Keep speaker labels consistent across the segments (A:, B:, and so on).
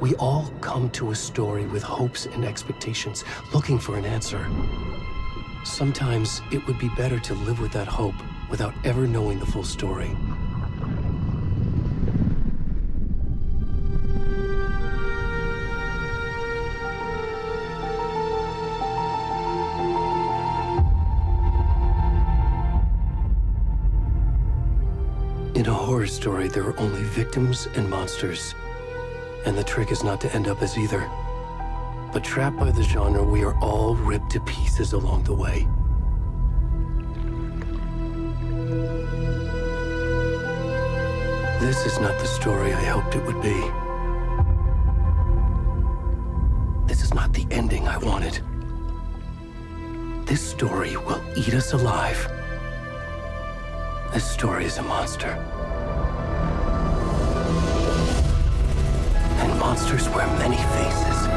A: We all come to a story with hopes and expectations, looking for an answer. Sometimes it would be better to live with that hope without ever knowing the full story. In a horror story, there are only victims and monsters. And the trick is not to end up as either. But trapped by the genre, we are all ripped to pieces along the way. This is not the story I hoped it would be. This is not the ending I wanted. This story will eat us alive. This story is a monster. And monsters wear many faces.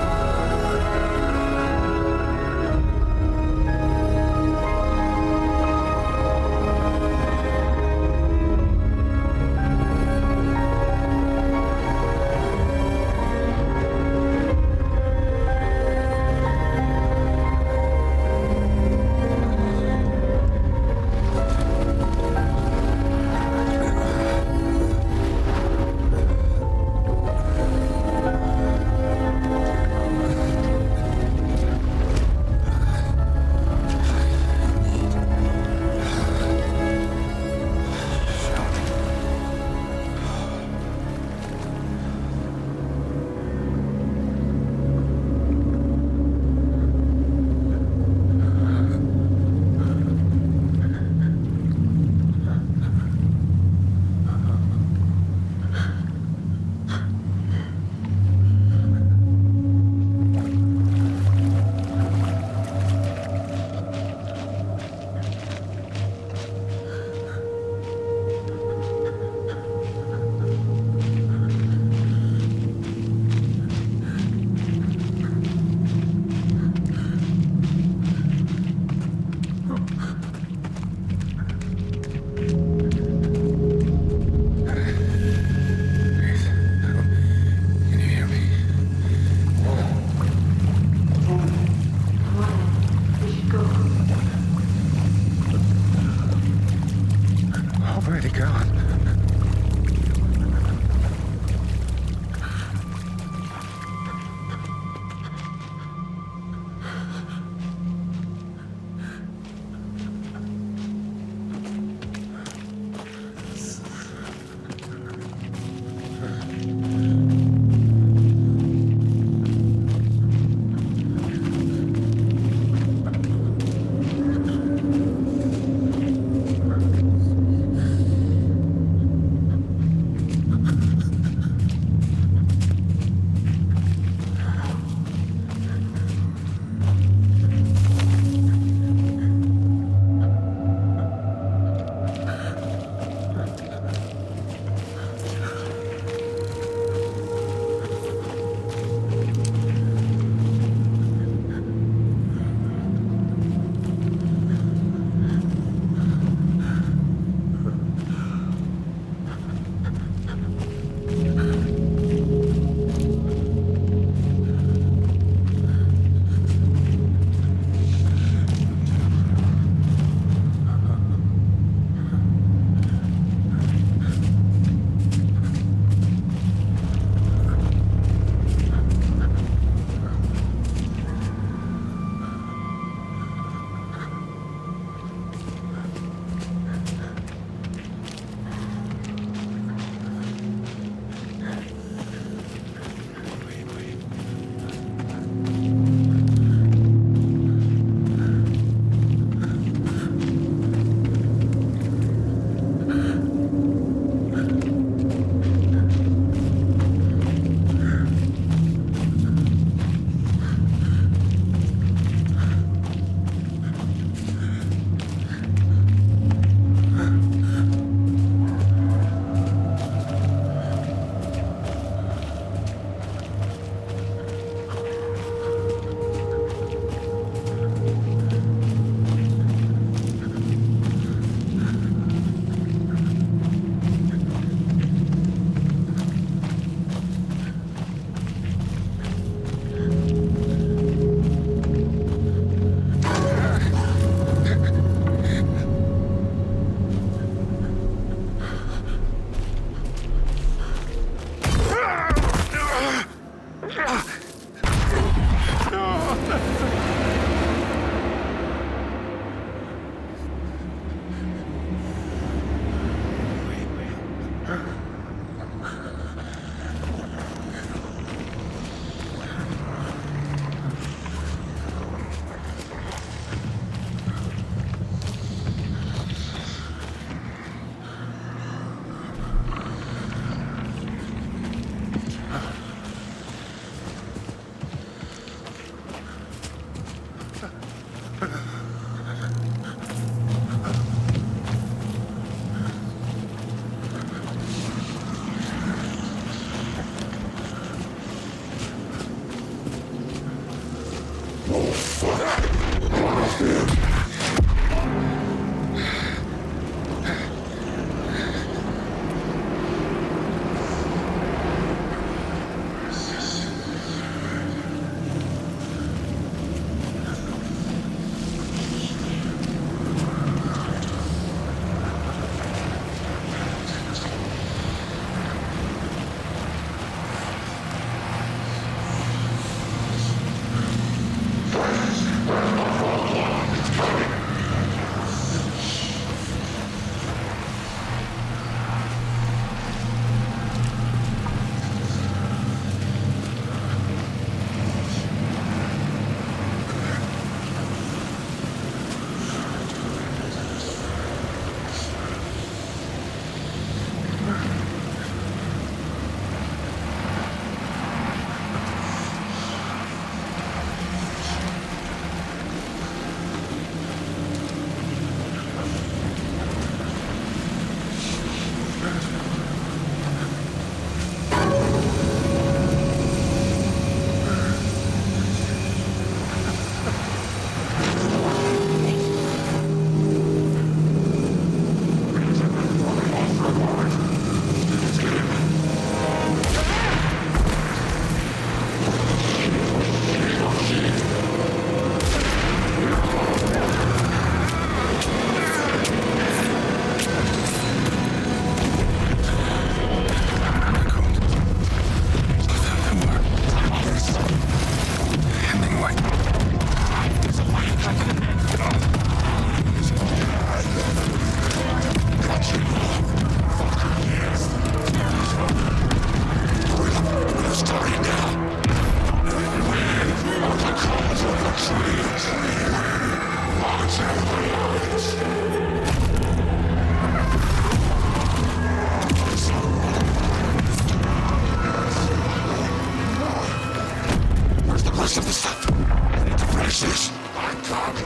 B: Where's the rest of the stuff? I need to finish this. I'm coming.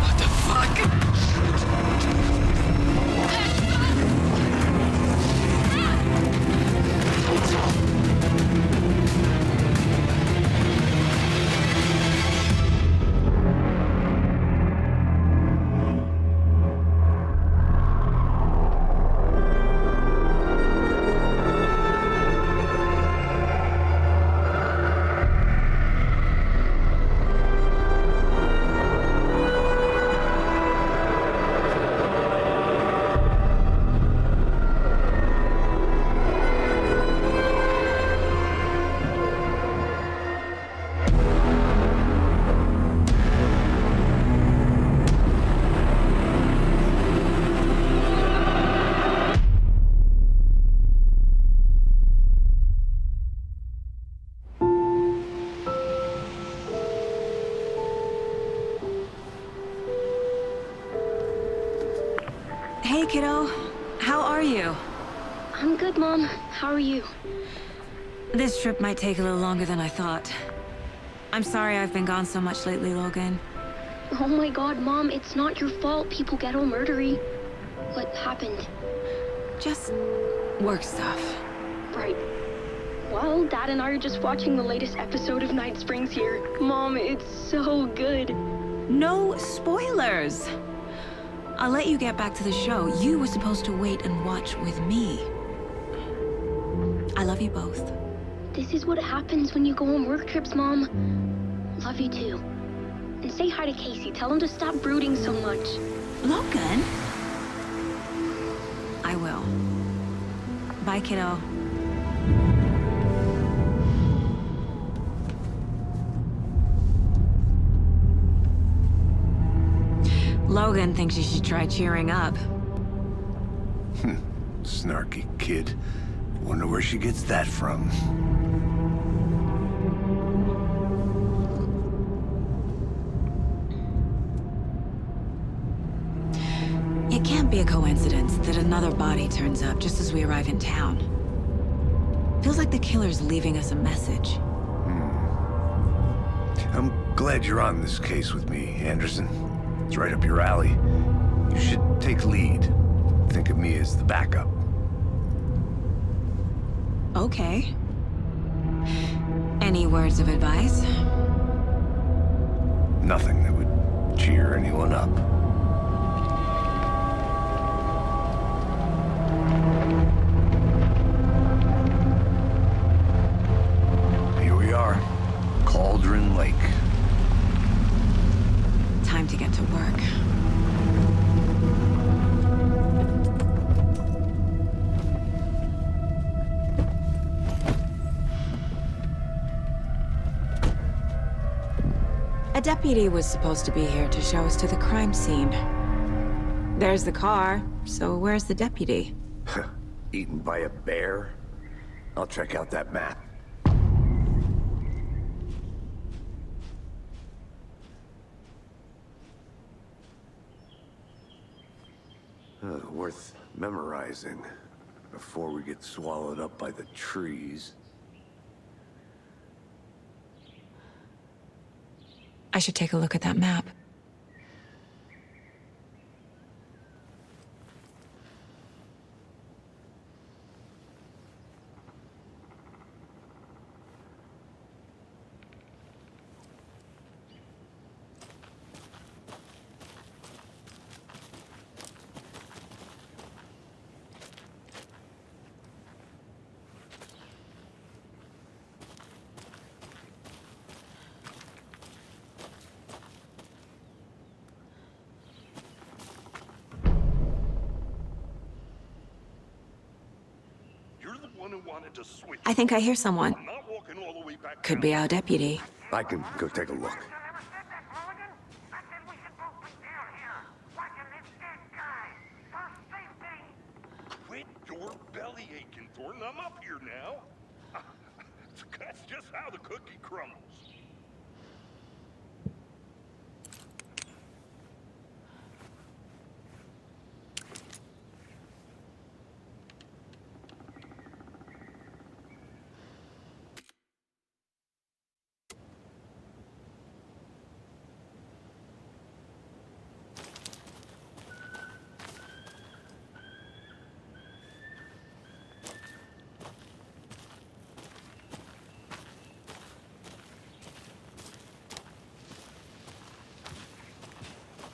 C: What the fuck?
D: Hey, kiddo. How are you?
E: I'm good, Mom. How are you?
D: This trip might take a little longer than I thought. I'm sorry I've been gone so much lately, Logan.
E: Oh my god, Mom, it's not your fault people get all murdery. What happened?
D: Just work stuff.
E: Right. Well, Dad and I are just watching the latest episode of Night Springs here. Mom, it's so good.
D: No spoilers! I'll let you get back to the show. You were supposed to wait and watch with me. I love you both.
E: This is what happens when you go on work trips, Mom. Love you too. And say hi to Casey. Tell him to stop brooding so much.
D: Logan? I will. Bye, kiddo. Logan thinks you should try cheering up.
B: Snarky kid. Wonder where she gets that from.
D: It can't be a coincidence that another body turns up just as we arrive in town. Feels like the killer's leaving us a message.
B: I'm glad you're on this case with me, Anderson. It's right up your alley. You should take lead. Think of me as the backup.
D: Okay. Any words of advice?
B: Nothing that would cheer anyone up. Here we are. Cauldron Lake.
D: Time to get to work. A deputy was supposed to be here to show us to the crime scene. There's the car, so where's the deputy?
B: Eaten by a bear? I'll check out that map. Worth memorizing before we get swallowed up by the trees.
D: I should take a look at that map. I think I hear someone. Could be our deputy.
B: I can go take a look.
F: Quit your belly aching, Thornton. I'm up here now. That's just how the cookie crumbles.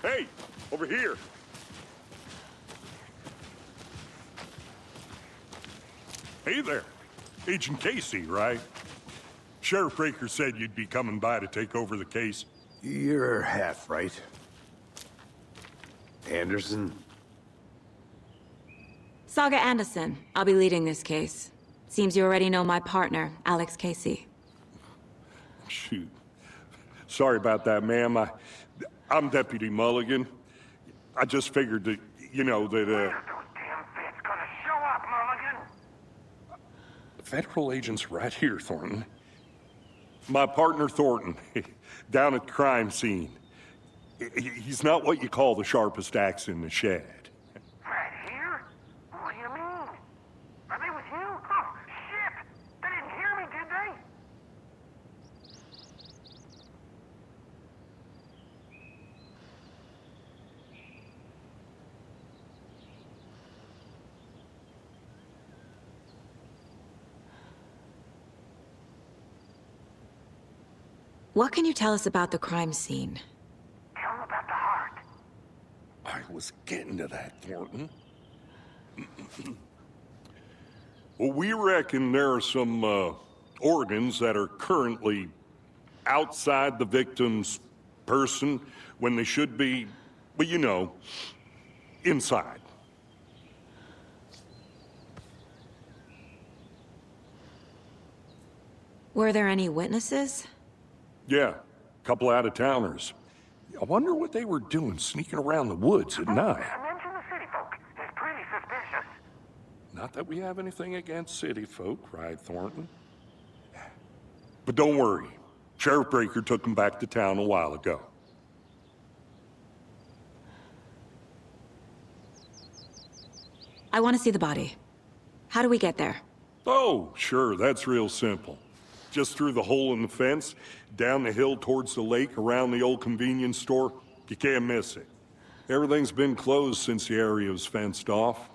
F: Hey, over here. Hey there. Agent Casey, right? Sheriff Breaker said you'd be coming by to take over the case.
B: You're half right. Anderson?
D: Saga Anderson. I'll be leading this case. Seems you already know my partner, Alex Casey.
F: Shoot. Sorry about that, ma'am. I'm Deputy Mulligan. I just figured that, that,
G: Those damn feds gonna show up, Mulligan?
F: the federal agent's right here, Thornton. My partner, Thornton, down at the crime scene. He's not what you call the sharpest axe in the shed.
G: Right here? What do you mean? Are they with you? Oh, shit! They didn't hear me, did they?
D: What can you tell us about the crime scene?
G: Tell them about the heart.
F: I was getting to that, Thornton. Well, we reckon there are some organs that are currently outside the victim's person when they should be, well, inside.
D: Were there any witnesses?
F: Yeah, a couple out-of-towners. I wonder what they were doing sneaking around the woods at night.
G: Mention the city folk. It's pretty suspicious.
F: Not that we have anything against city folk, right, Thornton? But don't worry. Sheriff Breaker took them back to town a while ago.
D: I want to see the body. How do we get there?
F: Oh, sure, that's real simple. Just through the hole in the fence, down the hill towards the lake, around the old convenience store. You can't miss it. Everything's been closed since the area was fenced off.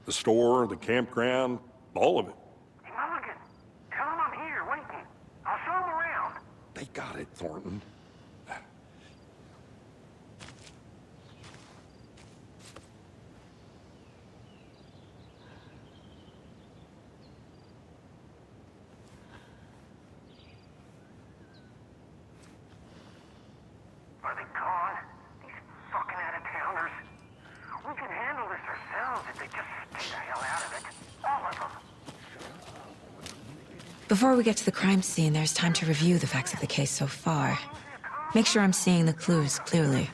F: The store, the campground, all of it.
G: Hey, Mulligan, tell them I'm here waiting. I'll show them around.
F: They got it, Thornton.
G: Are they gone? These fucking out-of-towners. We can handle this ourselves if they just stay the hell out of it. All of them.
D: Before we get to the crime scene, there's time to review the facts of the case so far. Make sure I'm seeing the clues clearly.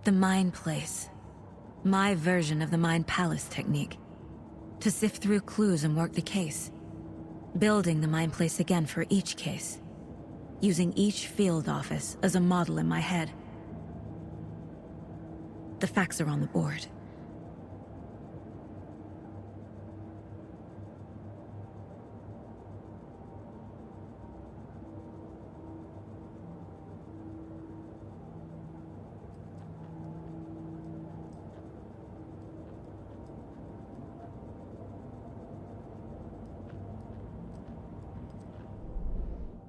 D: The Mind Place. My version of the Mind Palace technique. To sift through clues and work the case. Building the Mind Place again for each case. Using each field office as a model in my head. The facts are on the board.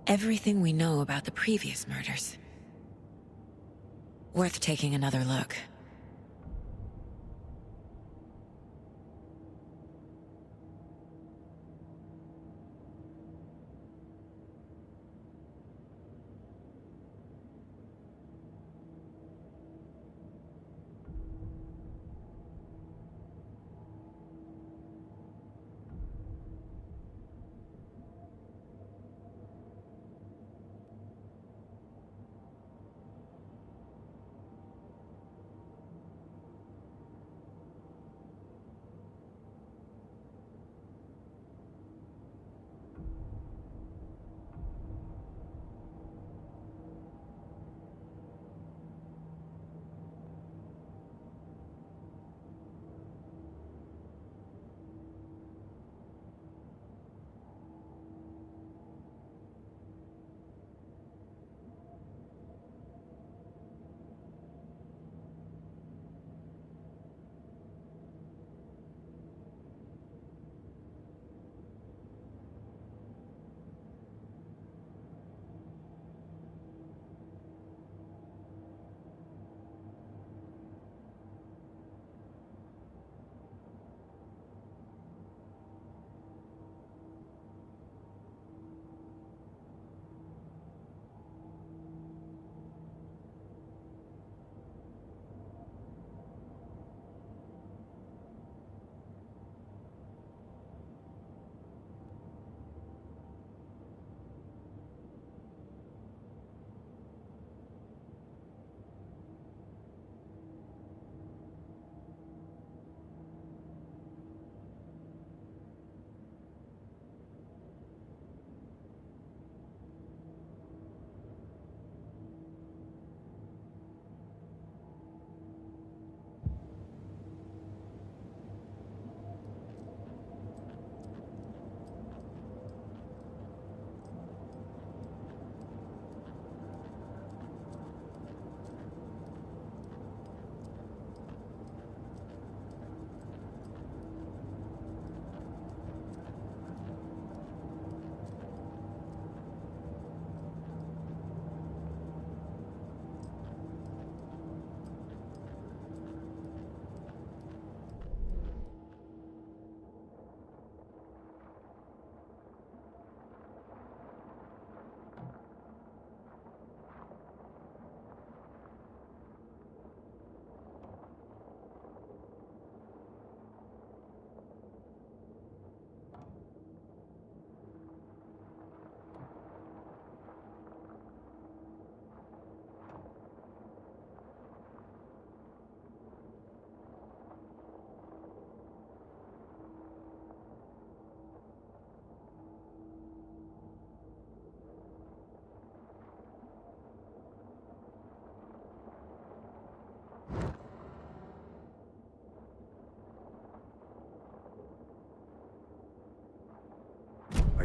D: Everything we know about the previous murders. Worth taking another look.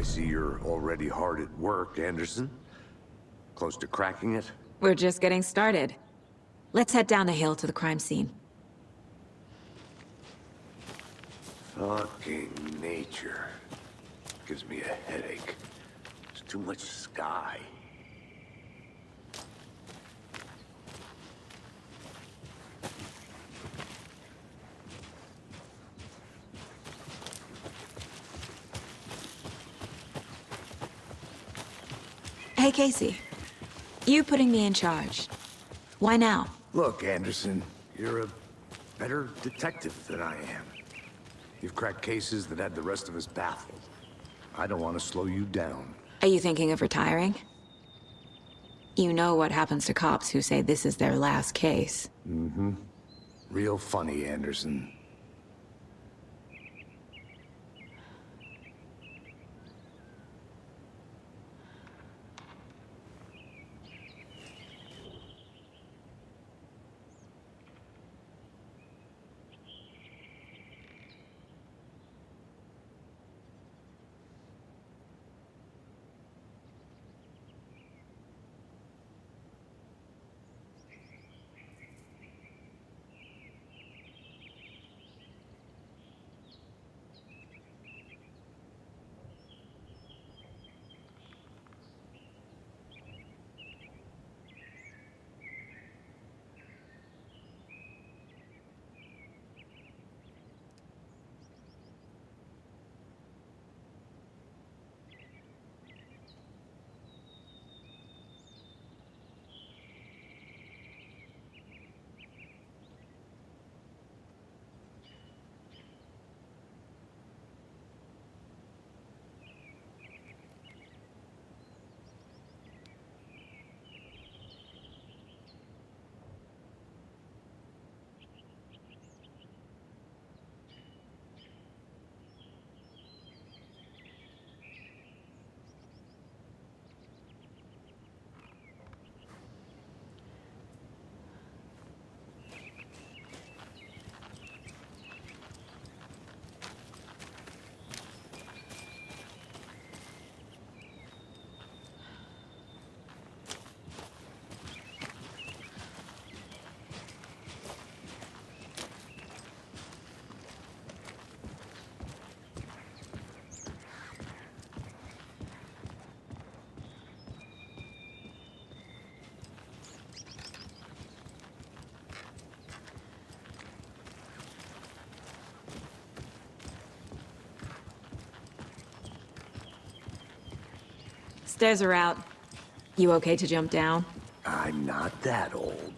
B: I see you're already hard at work, Anderson. Close to cracking it?
D: We're just getting started. Let's head down the hill to the crime scene.
B: Fucking nature. Gives me a headache. There's too much sky.
D: Hey, Casey. You putting me in charge. Why now?
B: Look, Anderson, you're a better detective than I am. You've cracked cases that had the rest of us baffled. I don't want to slow you down.
D: Are you thinking of retiring? You know what happens to cops who say this is their last case.
B: Mm-hmm. Real funny, Anderson.
D: Stairs are out. You okay to jump down?
B: I'm not that old.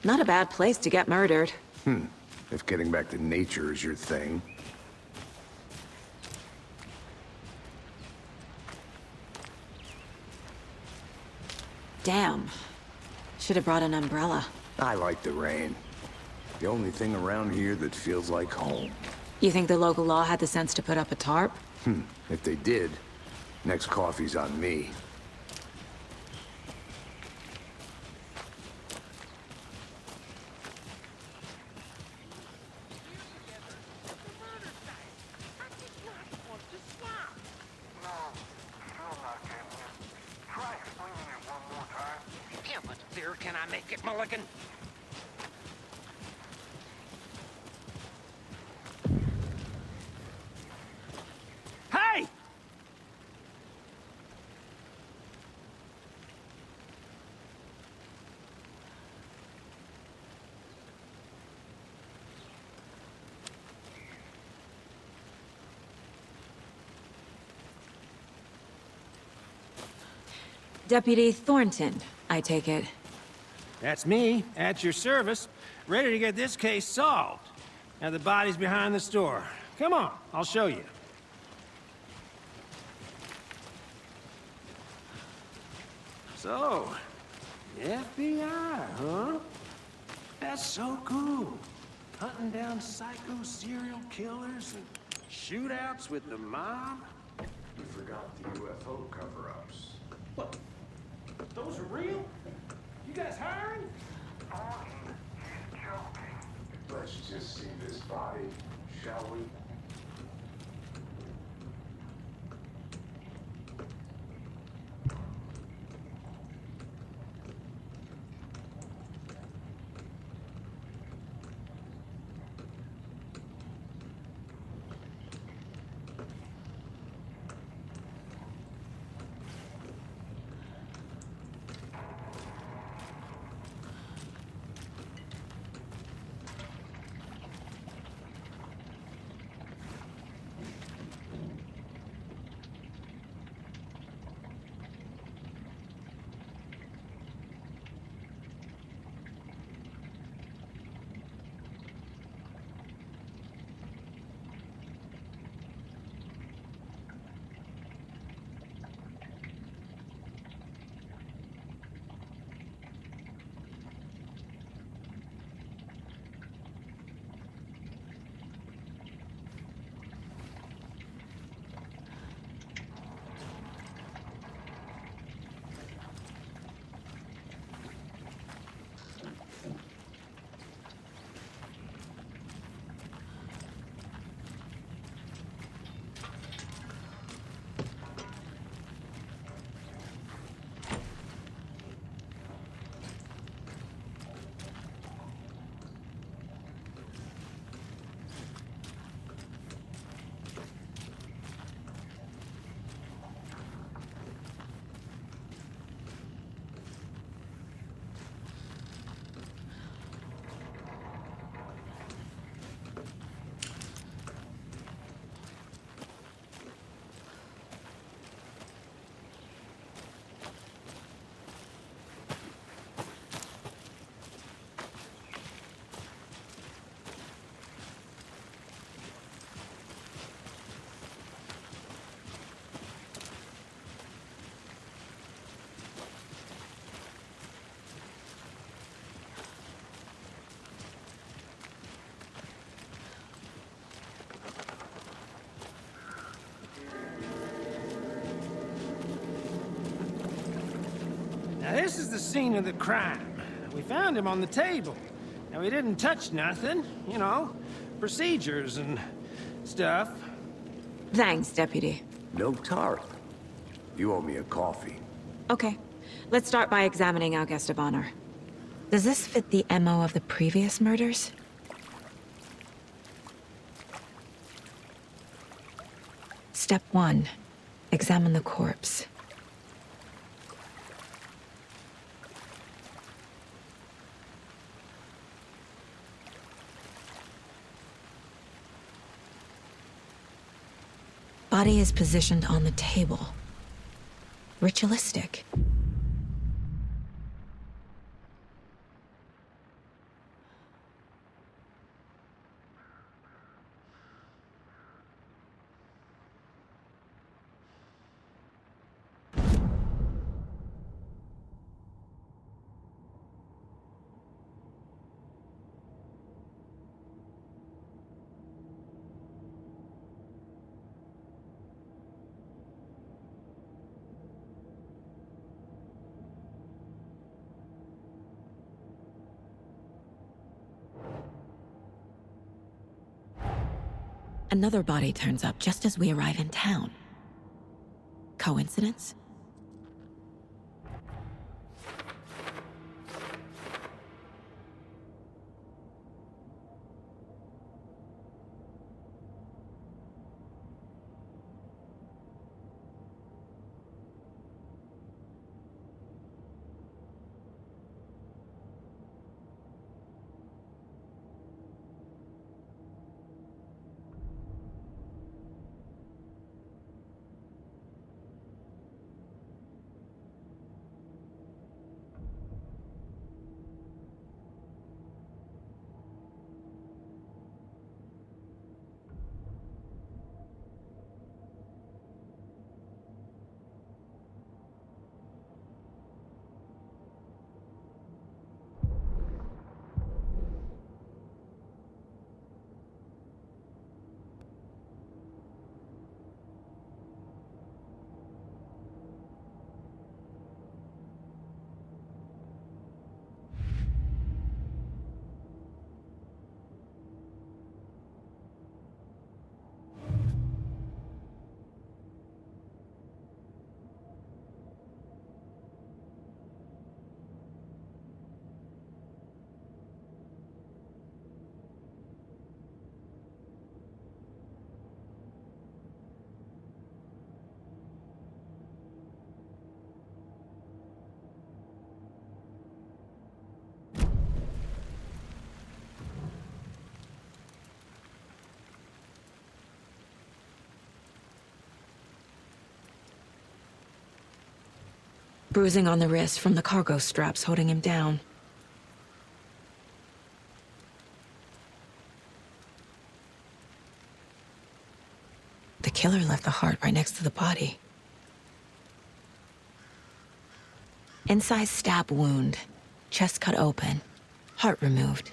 D: Not a bad place to get murdered.
B: If getting back to nature is your thing.
D: Damn. Should have brought an umbrella.
B: I like the rain. The only thing around here that feels like home.
D: You think the local law had the sense to put up a tarp?
B: If they did, next coffee's on me.
C: How much clearer can I make it, Mulligan?
D: Deputy Thornton, I take it.
H: That's me, at your service, ready to get this case solved. Now the body's behind the store. Come on, I'll show you. So, FBI, huh? That's so cool. Hunting down psycho serial killers and shootouts with the mob.
B: You forgot the UFO cover-ups.
H: What? Those are real? You guys hiring?
G: He's joking.
B: Let's just see this body, shall we?
H: Now this is the scene of the crime. We found him on the table. Now he didn't touch nothing, you know, procedures and stuff.
D: Thanks, Deputy.
B: No tarp. You owe me a coffee.
D: Okay, let's start by examining our guest of honor. Does this fit the MO of the previous murders? Step 1. Examine the corpse. Body is positioned on the table. Ritualistic. Another body turns up just as we arrive in town. Coincidence? Bruising on the wrist from the cargo straps holding him down. The killer left the heart right next to the body. Incised stab wound. Chest cut open. Heart removed.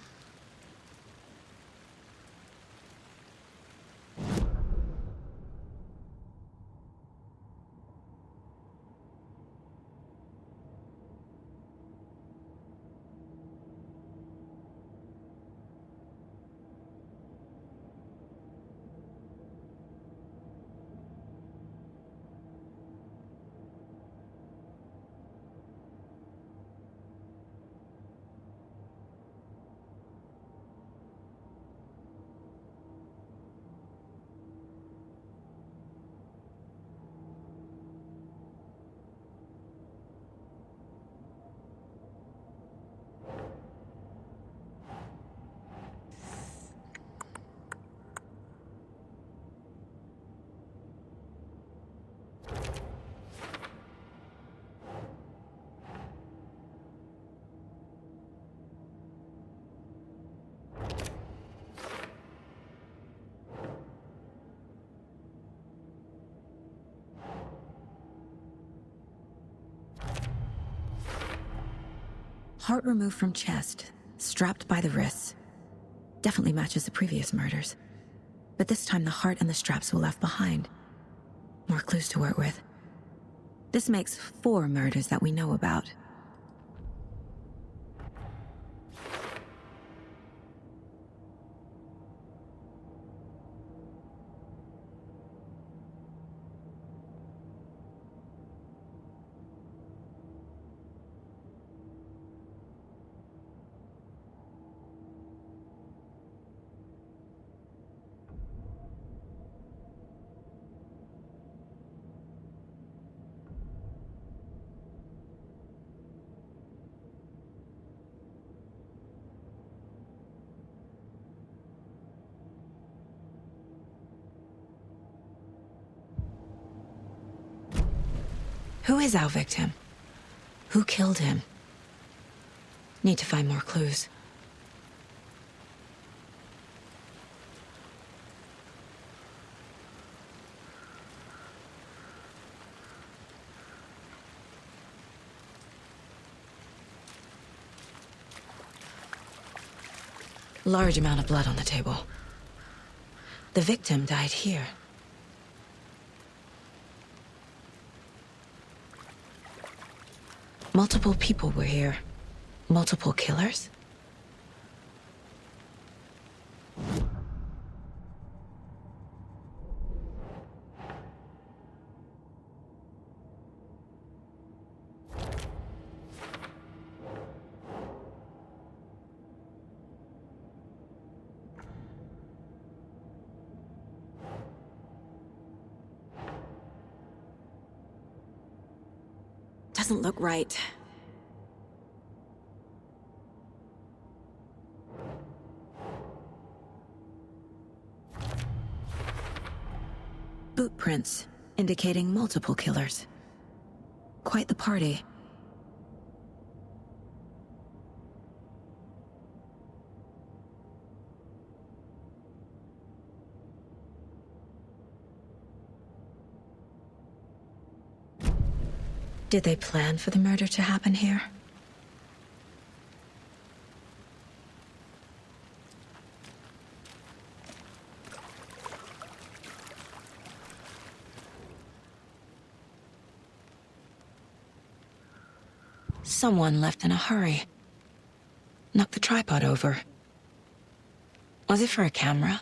D: Heart removed from chest, strapped by the wrists. Definitely matches the previous murders. But this time the heart and the straps were left behind. More clues to work with. This makes 4 murders that we know about. Who is our victim? Who killed him? Need to find more clues. Large amount of blood on the table. The victim died here. Multiple people were here. Multiple killers? Doesn't look right. Boot prints, indicating multiple killers. Quite the party. Did they plan for the murder to happen here? Someone left in a hurry. Knocked the tripod over. Was it for a camera?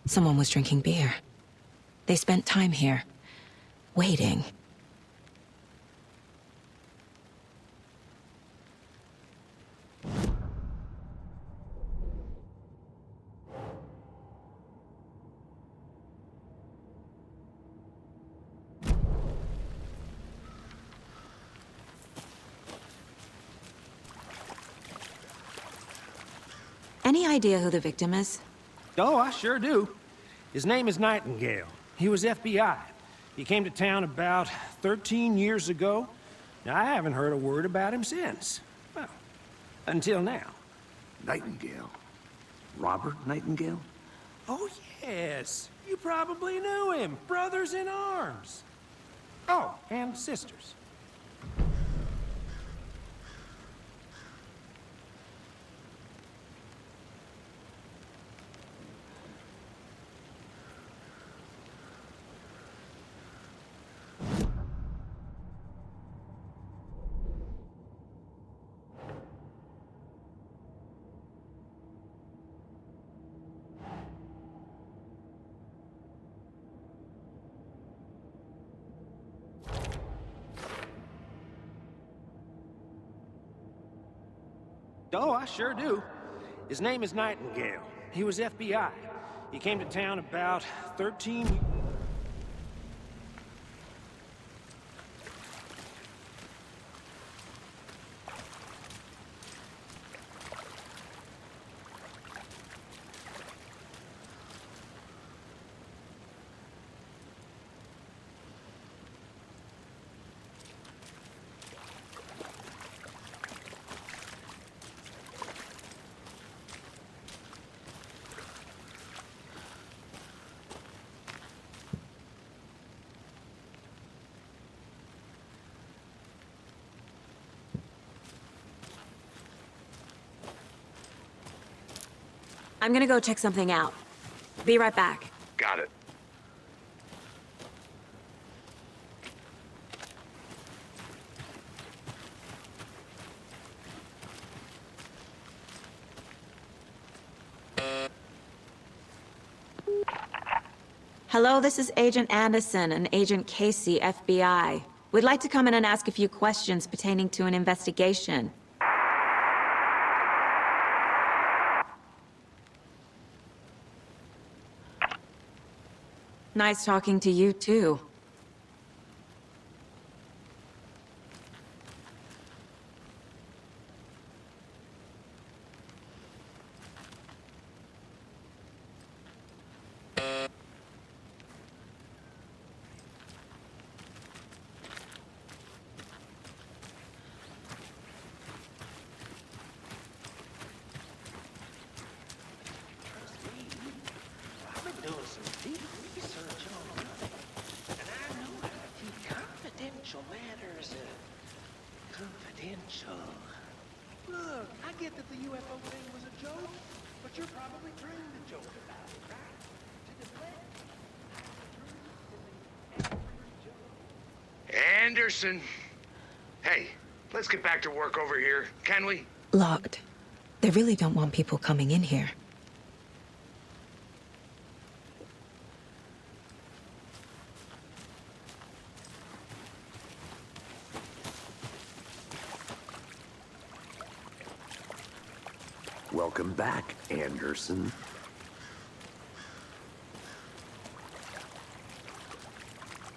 D: Someone was drinking beer. They spent time here. Waiting. Any idea who the victim is?
H: Oh, I sure do. His name is Nightingale. He was FBI. He came to town about 13 years ago. Now, I haven't heard a word about him since. Well, until now.
B: Nightingale? Robert Nightingale?
H: Oh, yes. You probably knew him. Brothers in arms. Oh, and sisters. Oh, I sure do. His name is Nightingale. He was FBI. He came to town about 13...
D: I'm gonna go check something out. Be right back.
B: Got it.
D: Hello, this is Agent Anderson and Agent Casey, FBI. We'd like to come in and ask a few questions pertaining to an investigation. Nice talking to you, too.
C: I've been doing some deep research on it, and I know how to keep confidential matters confidential. Look, I get that the UFO thing was a joke, but you're probably trying to joke about it, right? To deflect.
B: Anderson! Hey, let's get back to work over here, can we?
D: Locked. They really don't want people coming in here.
B: Welcome back, Anderson.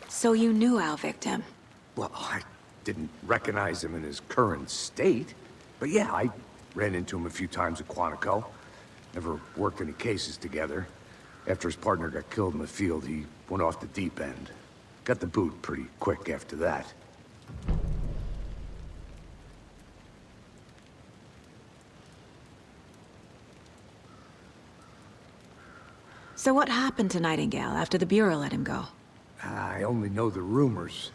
D: So you knew our victim?
B: Well, I didn't recognize him in his current state. But yeah, I ran into him a few times at Quantico. Never worked any cases together. After his partner got killed in the field, he went off the deep end. Got the boot pretty quick after that.
D: So what happened to Nightingale after the Bureau let him go?
B: I only know the rumors.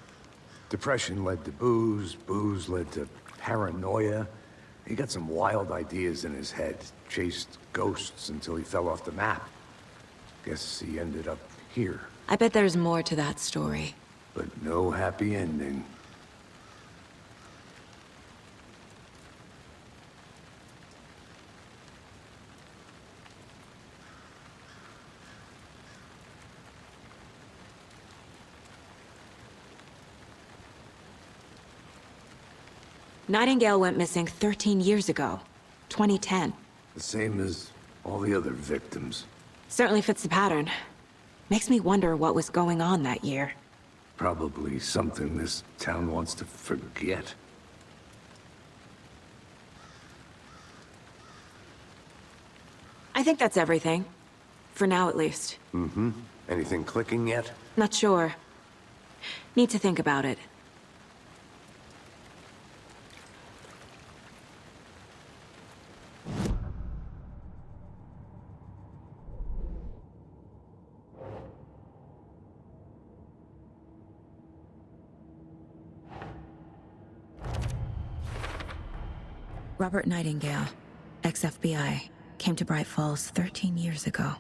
B: Depression led to booze, booze led to paranoia. He got some wild ideas in his head, chased ghosts until he fell off the map. Guess he ended up here.
D: I bet there's more to that story.
B: But no happy ending.
D: Nightingale went missing 13 years ago, 2010.
B: The same as all the other victims.
D: Certainly fits the pattern. Makes me wonder what was going on that year.
B: Probably something this town wants to forget.
D: I think that's everything. For now, at least.
B: Mm-hmm. Anything clicking yet?
D: Not sure. Need to think about it. Robert Nightingale, ex-FBI, came to Bright Falls 13 years ago.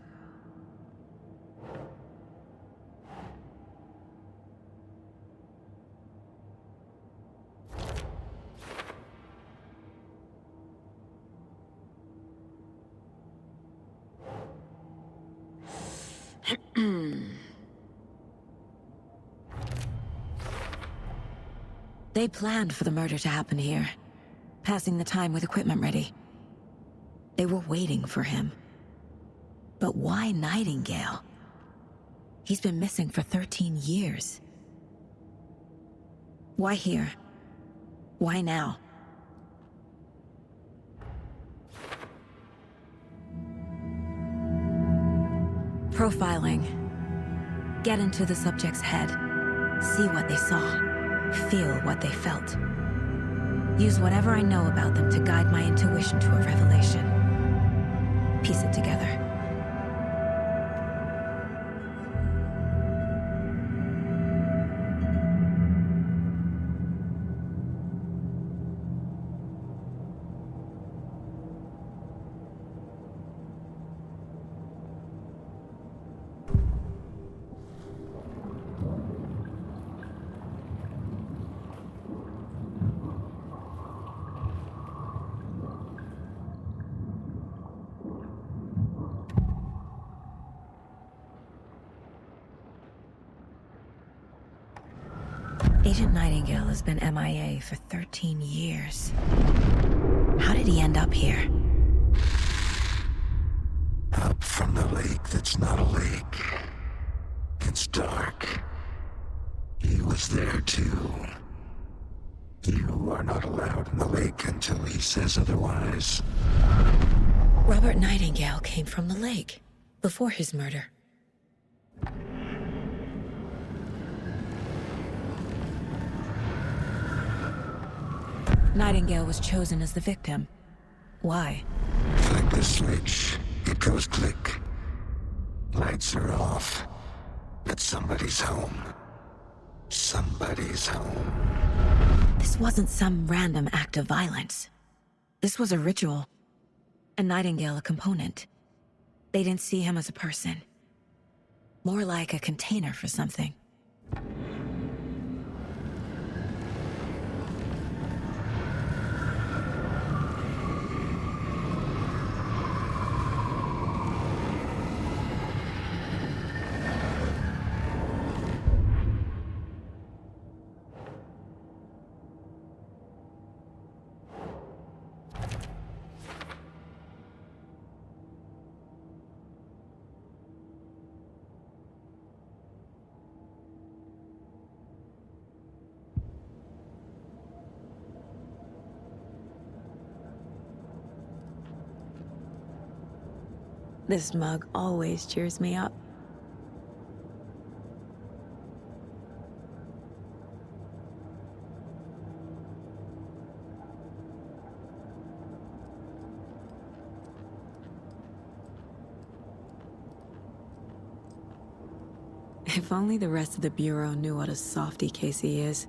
D: They planned for the murder to happen here, passing the time with equipment ready. They were waiting for him. But why Nightingale? He's been missing for 13 years. Why here? Why now? Profiling. Get into the subject's head. See what they saw. Feel what they felt. Use whatever I know about them to guide my intuition to a revelation. Piece it together. Agent Nightingale has been MIA for 13 years. How did he end up here?
I: Up from the lake that's not a lake. It's dark. He was there too. You are not allowed in the lake until he says otherwise.
D: Robert Nightingale came from the lake, before his murder. Nightingale was chosen as the victim. Why?
I: Flick the switch, it goes click. Lights are off. But somebody's home. Somebody's home.
D: This wasn't some random act of violence. This was a ritual. And Nightingale a component. They didn't see him as a person. More like a container for something. This mug always cheers me up. If only the rest of the Bureau knew what a softy Casey is.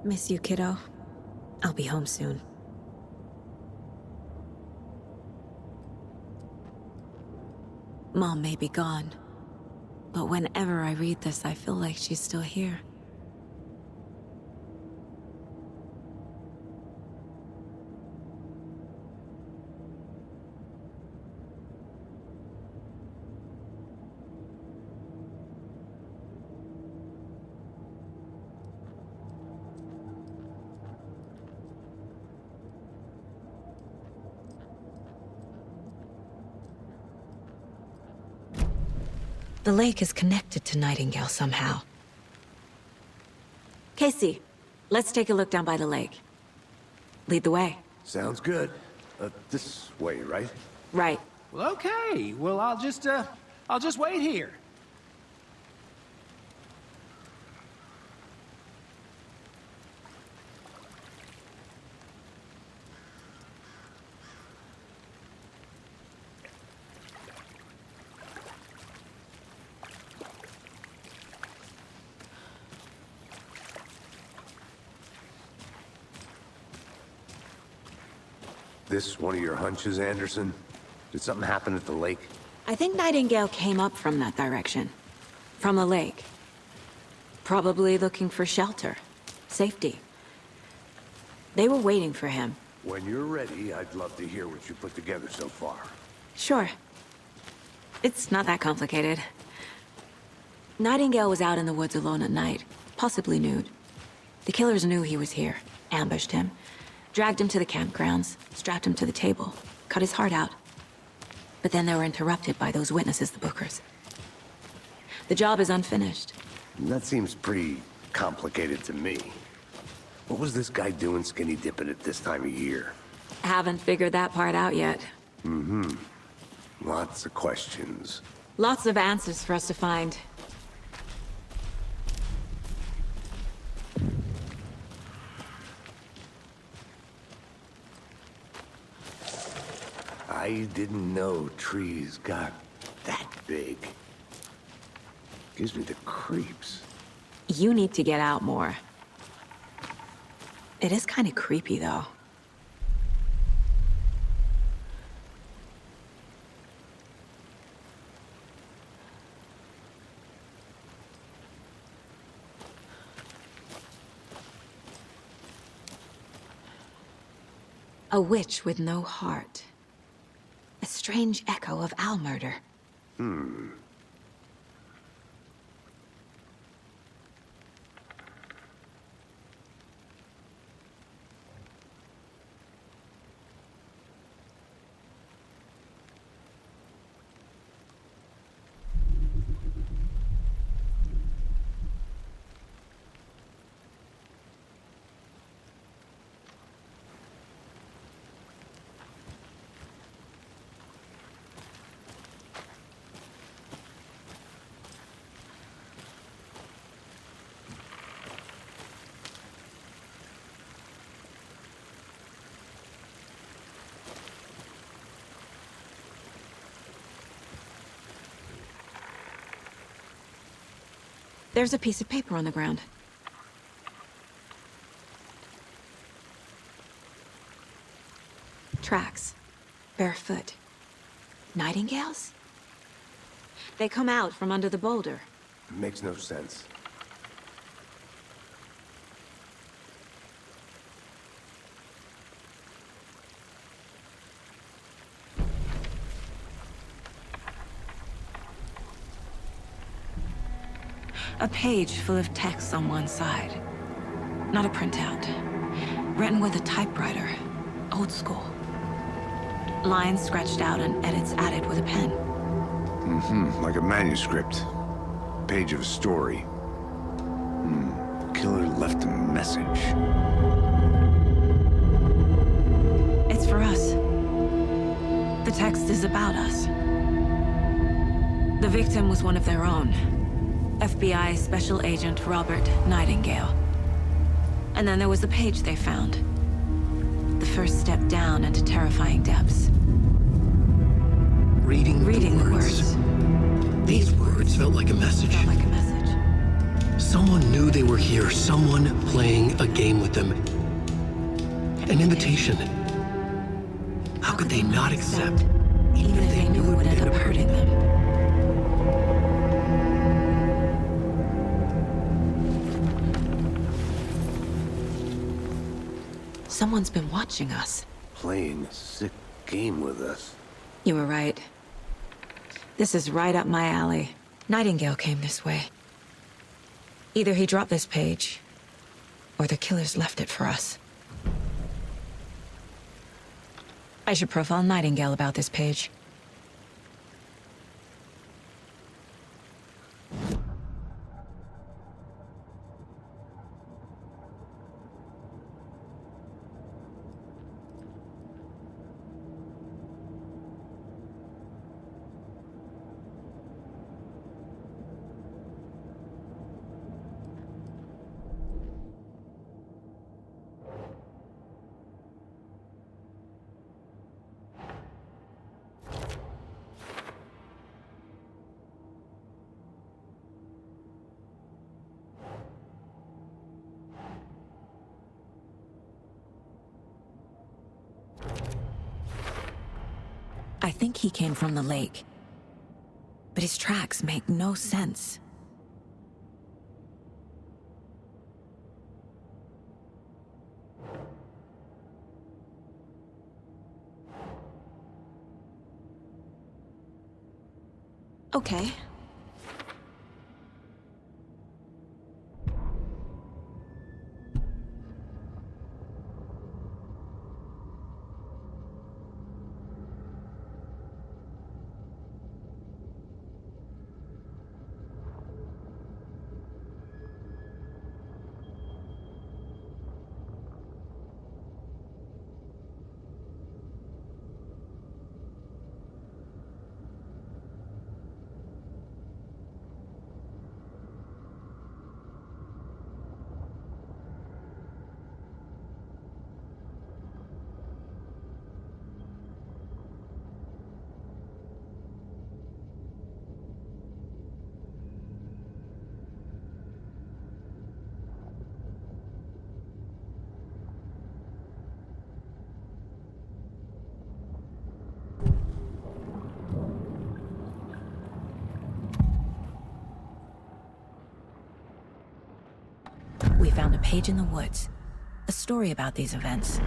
D: Miss you, kiddo. I'll be home soon. Mom may be gone, but whenever I read this, I feel like she's still here. The lake is connected to Nightingale somehow. Casey, let's take a look down by the lake. Lead the way.
B: Sounds good. This way, right?
D: Right.
H: Well, okay. Well, I'll just, I'll just wait here.
B: This one of your hunches, Anderson? Did something happen at the lake?
D: I think Nightingale came up from that direction. From the lake. Probably looking for shelter. Safety. They were waiting for him.
B: When you're ready, I'd love to hear what you put together so far.
D: Sure. It's not that complicated. Nightingale was out in the woods alone at night, possibly nude. The killers knew he was here, ambushed him, dragged him to the campgrounds, strapped him to the table, cut his heart out. But then they were interrupted by those witnesses, the Bookers. The job is unfinished.
B: That seems pretty complicated to me. What was this guy doing skinny dipping at this time of year?
D: Haven't figured that part out yet.
B: Lots of questions.
D: Lots of answers for us to find.
B: I didn't know trees got that big. Gives me the creeps.
D: You need to get out more. It is kind of creepy, though. A witch with no heart. A strange echo of owl murder. There's a piece of paper on the ground. Tracks. Barefoot. Nightingales? They come out from under the boulder.
B: Makes no sense.
D: A page full of text on one side. Not a printout. Written with a typewriter. Old school. Lines scratched out and edits added with a pen.
B: Like a manuscript. Page of a story. The killer left a message.
D: It's for us. The text is about us. The victim was one of their own. FBI Special Agent Robert Nightingale. And then there was the page they found. The first step down into terrifying depths.
A: Reading
D: the words.
A: These words felt like a message.
D: Felt like a message.
A: Someone knew they were here, someone playing a game with them. An invitation. How could they not accept,
D: even if they knew it would end up hurting them? Someone's been watching us.
B: Playing a sick game with us.
D: You were right. This is right up my alley. Nightingale came this way. Either he dropped this page, or the killers left it for us. I should profile Nightingale about this page. I think he came from the lake. But his tracks make no sense. Okay. We found a page in the woods. A story about these events.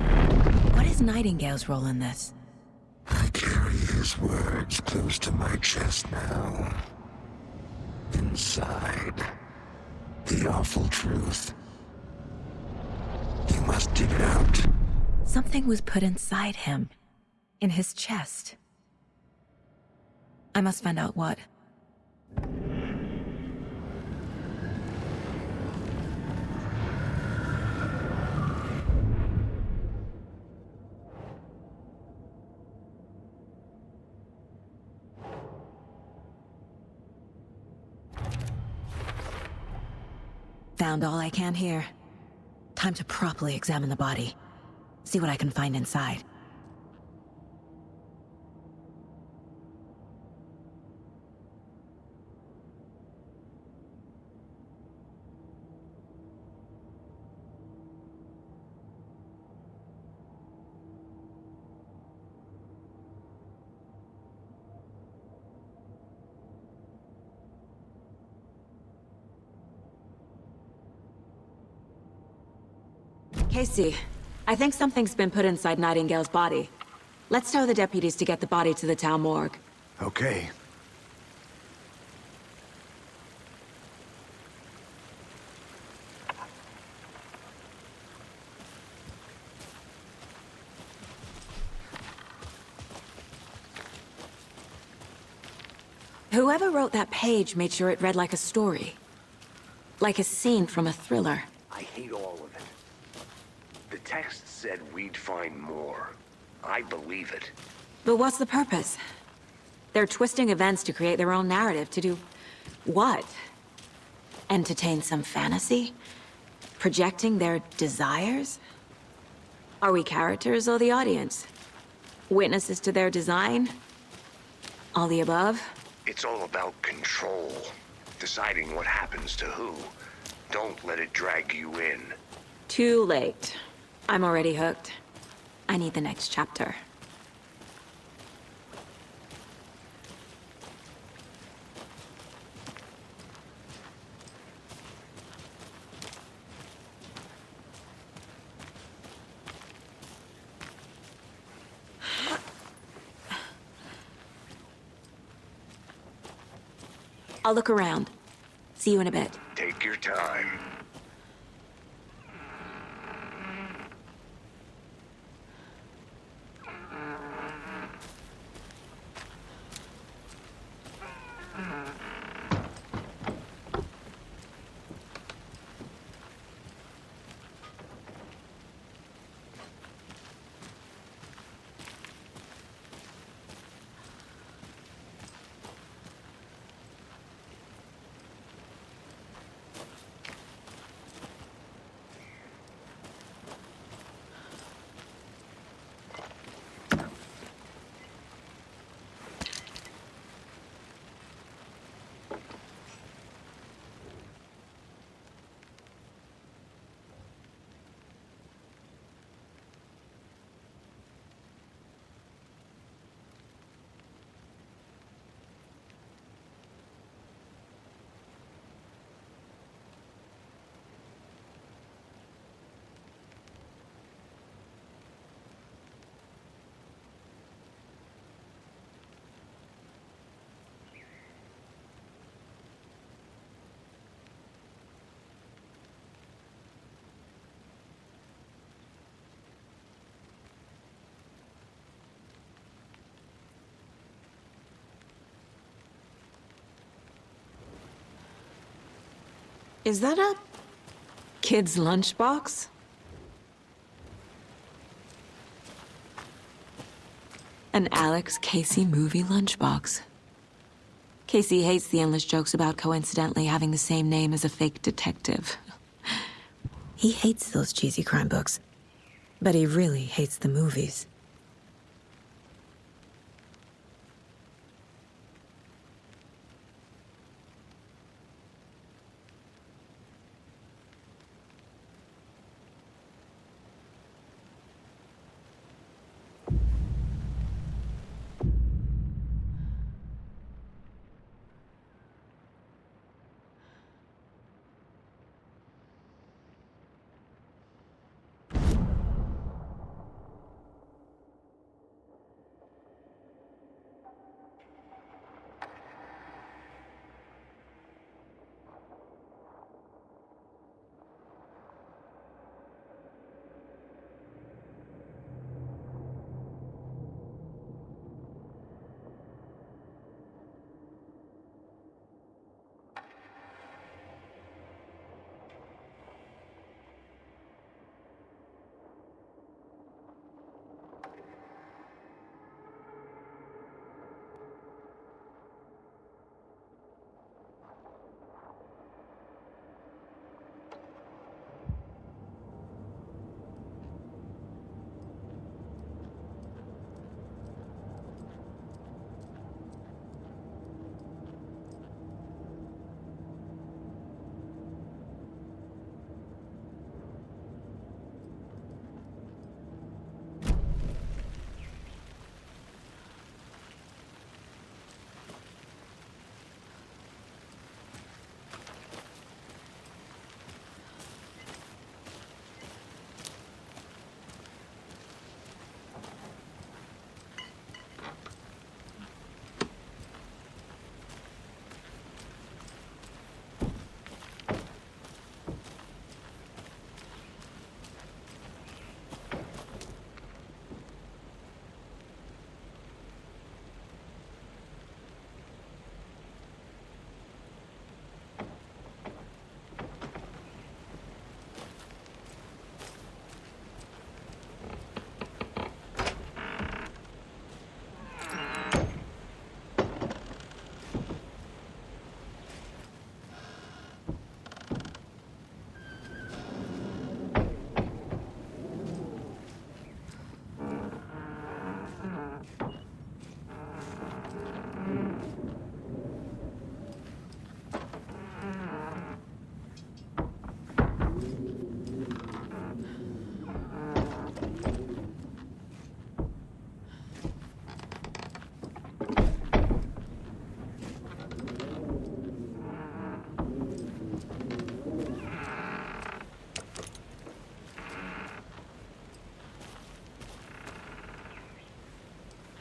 D: What is Nightingale's role in this?
I: I carry his words close to my chest now. Inside, the awful truth. You must dig it out.
D: Something was put inside him. In his chest. I must find out what. Found all I can here. Time to properly examine the body. See what I can find inside. Casey, I think something's been put inside Nightingale's body. Let's tell the deputies to get the body to the town morgue.
B: Okay.
D: Whoever wrote that page made sure it read like a story. Like a scene from a thriller.
J: I hate all of it. The text said we'd find more. I believe it.
D: But what's the purpose? They're twisting events to create their own narrative to do... what? Entertain some fantasy? Projecting their desires? Are we characters or the audience? Witnesses to their design? All the above?
J: It's all about control. Deciding what happens to who. Don't let it drag you in.
D: Too late. I'm already hooked. I need the next chapter. I'll look around. See you in a bit.
J: Take your time.
D: Is that a kid's lunchbox? An Alex Casey movie lunchbox. Casey hates the endless jokes about coincidentally having the same name as a fake detective. He hates those cheesy crime books, but he really hates the movies.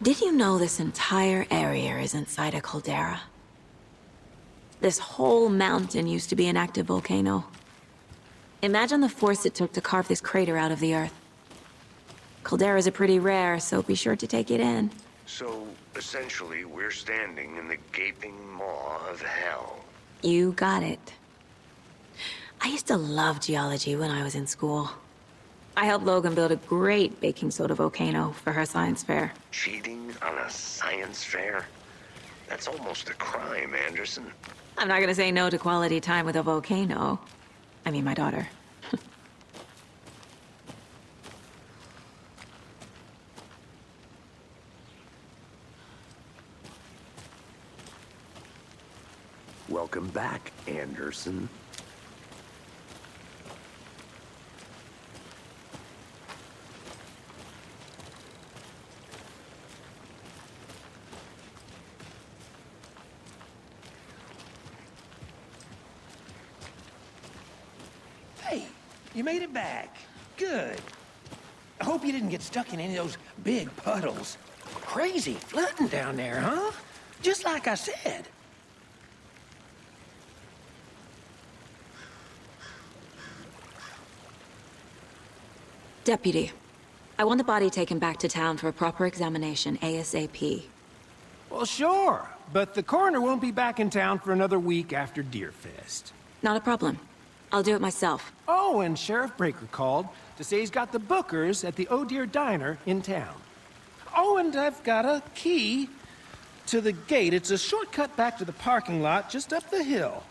D: Did you know this entire area is inside a caldera? This whole mountain used to be an active volcano. Imagine the force it took to carve this crater out of the earth. Calderas are pretty rare, so be sure to take it in.
J: So, essentially, we're standing in the gaping maw of hell.
D: You got it. I used to love geology when I was in school. I helped Logan build a great baking soda volcano for her science fair.
J: Cheating on a science fair? That's almost a crime, Anderson.
D: I'm not gonna say no to quality time with a volcano. I mean, my daughter.
B: Welcome back, Anderson.
C: Hey, you made it back. Good. I hope you didn't get stuck in any of those big puddles. Crazy flooding down there, huh? Just like I said.
D: Deputy, I want the body taken back to town for a proper examination ASAP.
H: Well, sure, but the coroner won't be back in town for another week after Deerfest.
D: Not a problem. I'll do it myself.
H: Oh, and Sheriff Breaker called to say he's got the Bookers at the Oh Dear Diner in town. Oh, and I've got a key to the gate. It's a shortcut back to the parking lot just up the hill.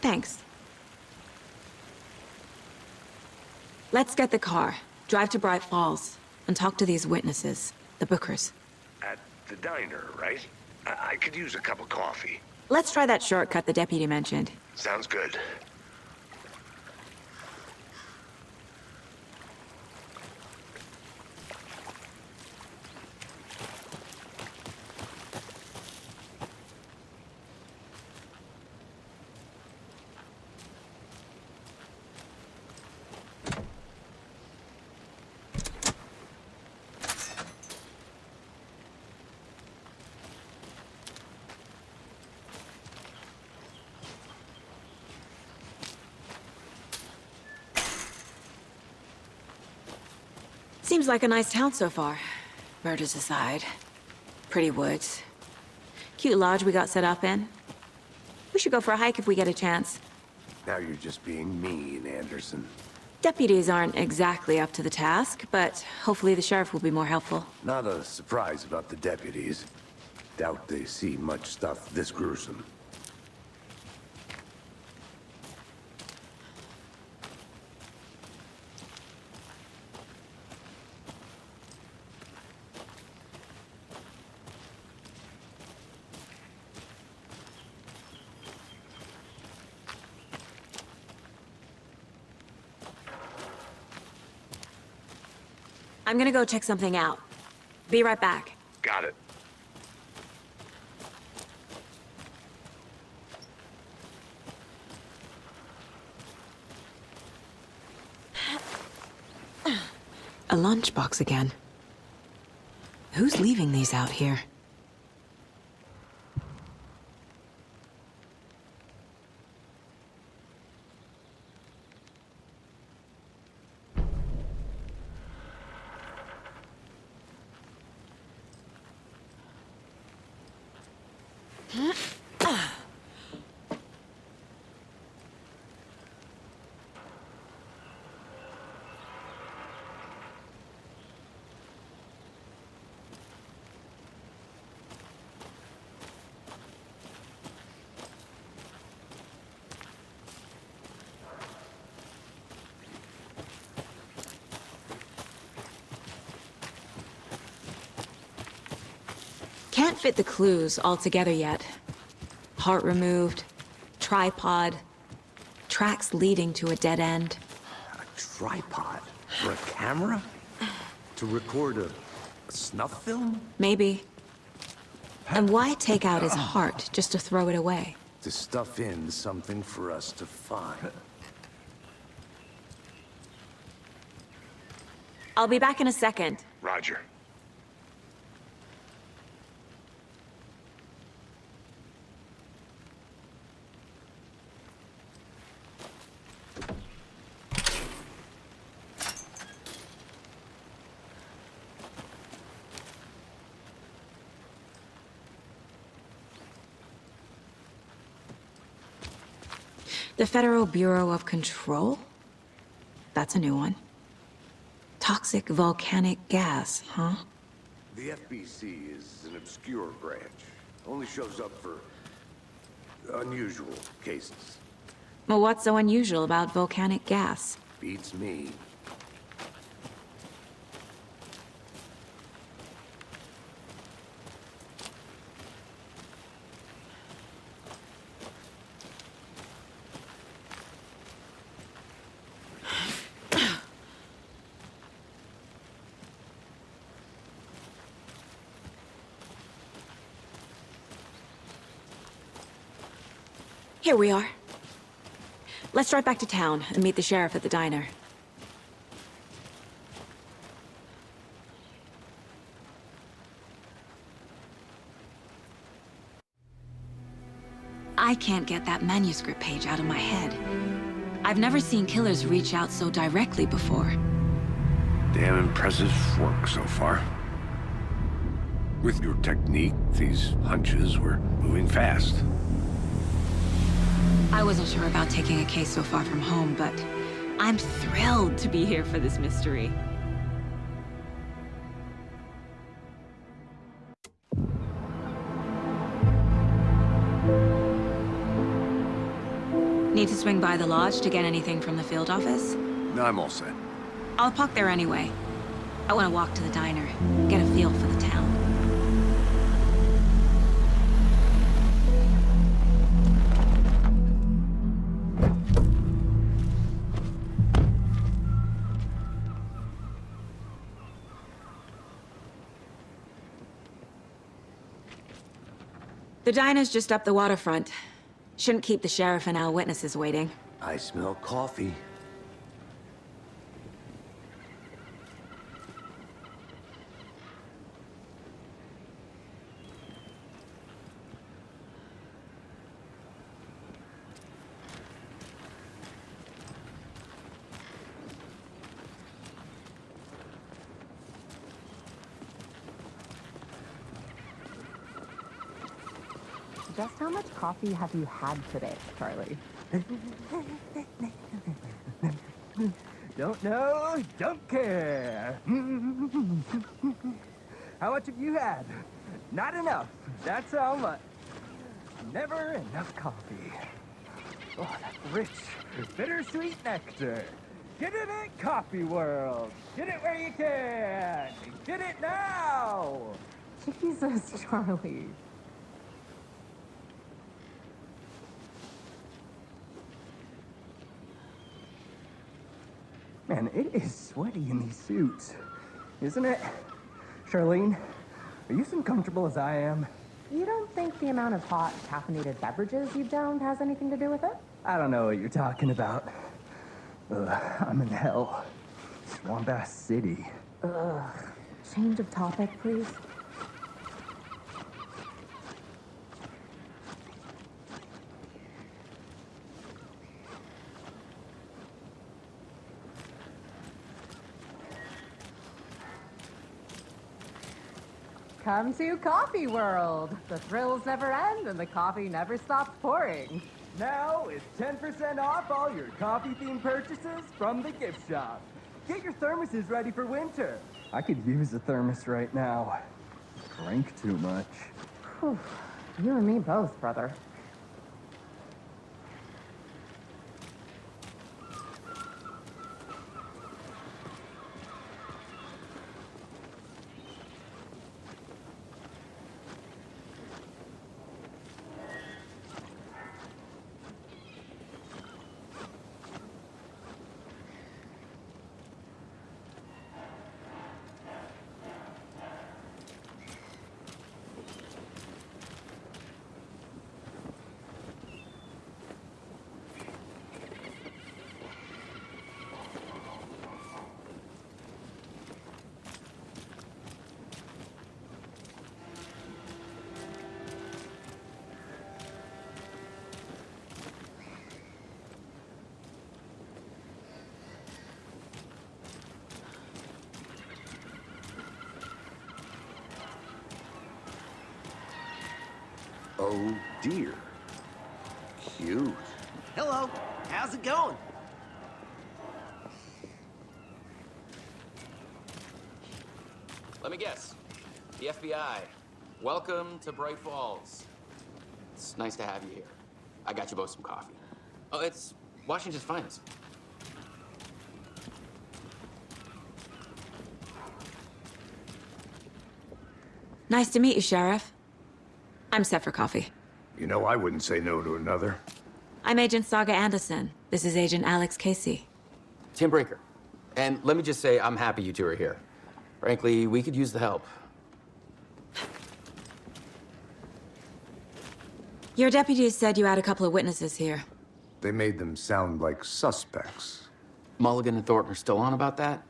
D: Thanks. Let's get the car, drive to Bright Falls, and talk to these witnesses, the Bookers.
J: At the diner, right? I could use a cup of coffee.
D: Let's try that shortcut the deputy mentioned.
J: Sounds good.
D: Seems like a nice town so far. Murders aside. Pretty woods. Cute lodge we got set up in. We should go for a hike if we get a chance.
B: Now you're just being mean, Anderson.
D: Deputies aren't exactly up to the task, but hopefully the sheriff will be more helpful.
B: Not a surprise about the deputies. Doubt they see much stuff this gruesome.
D: I'm gonna go check something out. Be right back.
J: Got it.
D: A lunchbox again. Who's leaving these out here? Can't fit the clues all together yet. Heart removed, tripod, tracks leading to a dead end.
B: A tripod? For a camera? To record a snuff film?
D: Maybe. And why take out his heart just to throw it away?
B: To stuff in something for us to find.
D: I'll be back in a second.
J: Roger.
D: The Federal Bureau of Control? That's a new one. Toxic volcanic gas, huh?
B: The FBC is an obscure branch. Only shows up for unusual cases.
D: Well, what's so unusual about volcanic gas?
B: Beats me.
D: Here we are. Let's drive back to town and meet the sheriff at the diner. I can't get that manuscript page out of my head. I've never seen killers reach out so directly before.
B: Damn impressive work so far. With your technique, these hunches were moving fast.
D: I wasn't sure about taking a case so far from home, but I'm thrilled to be here for this mystery. Need to swing by the lodge to get anything from the field office?
B: No, I'm all set.
D: I'll park there anyway. I want to walk to the diner, get a feel for the town. The diner's just up the waterfront. Shouldn't keep the sheriff and our witnesses waiting.
B: I smell coffee.
K: Just how much coffee have you had today, Charlie?
L: Don't know, don't care. How much have you had? Not enough. That's how much. Never enough coffee. Oh, that rich, bittersweet nectar. Get it at Coffee World. Get it where you can. Get it now.
K: Jesus, Charlie.
L: Man, it is sweaty in these suits, isn't it? Charlene, are you as uncomfortable as I am?
K: You don't think the amount of hot, caffeinated beverages you've downed has anything to do with it?
L: I don't know what you're talking about. I'm in hell. Swamp-ass city.
K: Ugh. Change of topic, please. Come to Coffee World. The thrills never end and the coffee never stops pouring.
L: Now it's 10% off all your coffee-themed purchases from the gift shop. Get your thermoses ready for winter. I could use a thermos right now. Drank too much.
K: Whew. You and me both, brother.
B: Oh dear. Cute.
M: Hello, how's it going?
N: Let me guess. The FBI. Welcome to Bright Falls. It's nice to have you here. I got you both some coffee. Oh, it's Washington's finest.
D: Nice to meet you, Sheriff. I'm set for coffee.
B: You know, I wouldn't say no to another.
D: I'm Agent Saga Anderson. This is Agent Alex Casey.
N: Tim Brinker. And let me just say, I'm happy you two are here. Frankly, we could use the help.
D: Your deputies said you had a couple of witnesses here.
B: They made them sound like suspects.
N: Mulligan and Thornton are still on about that?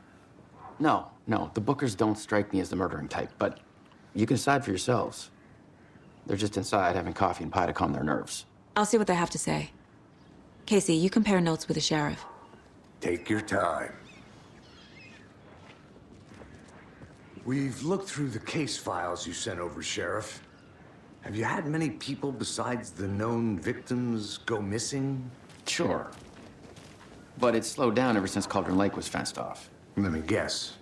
N: No, the Bookers don't strike me as the murdering type, but you can decide for yourselves. They're just inside having coffee and pie to calm their nerves.
D: I'll see what they have to say. Casey, you compare notes with the sheriff.
B: Take your time. We've looked through the case files you sent over, Sheriff. Have you had many people besides the known victims go missing?
N: Sure. But it's slowed down ever since Cauldron Lake was fenced off.
B: Let me guess.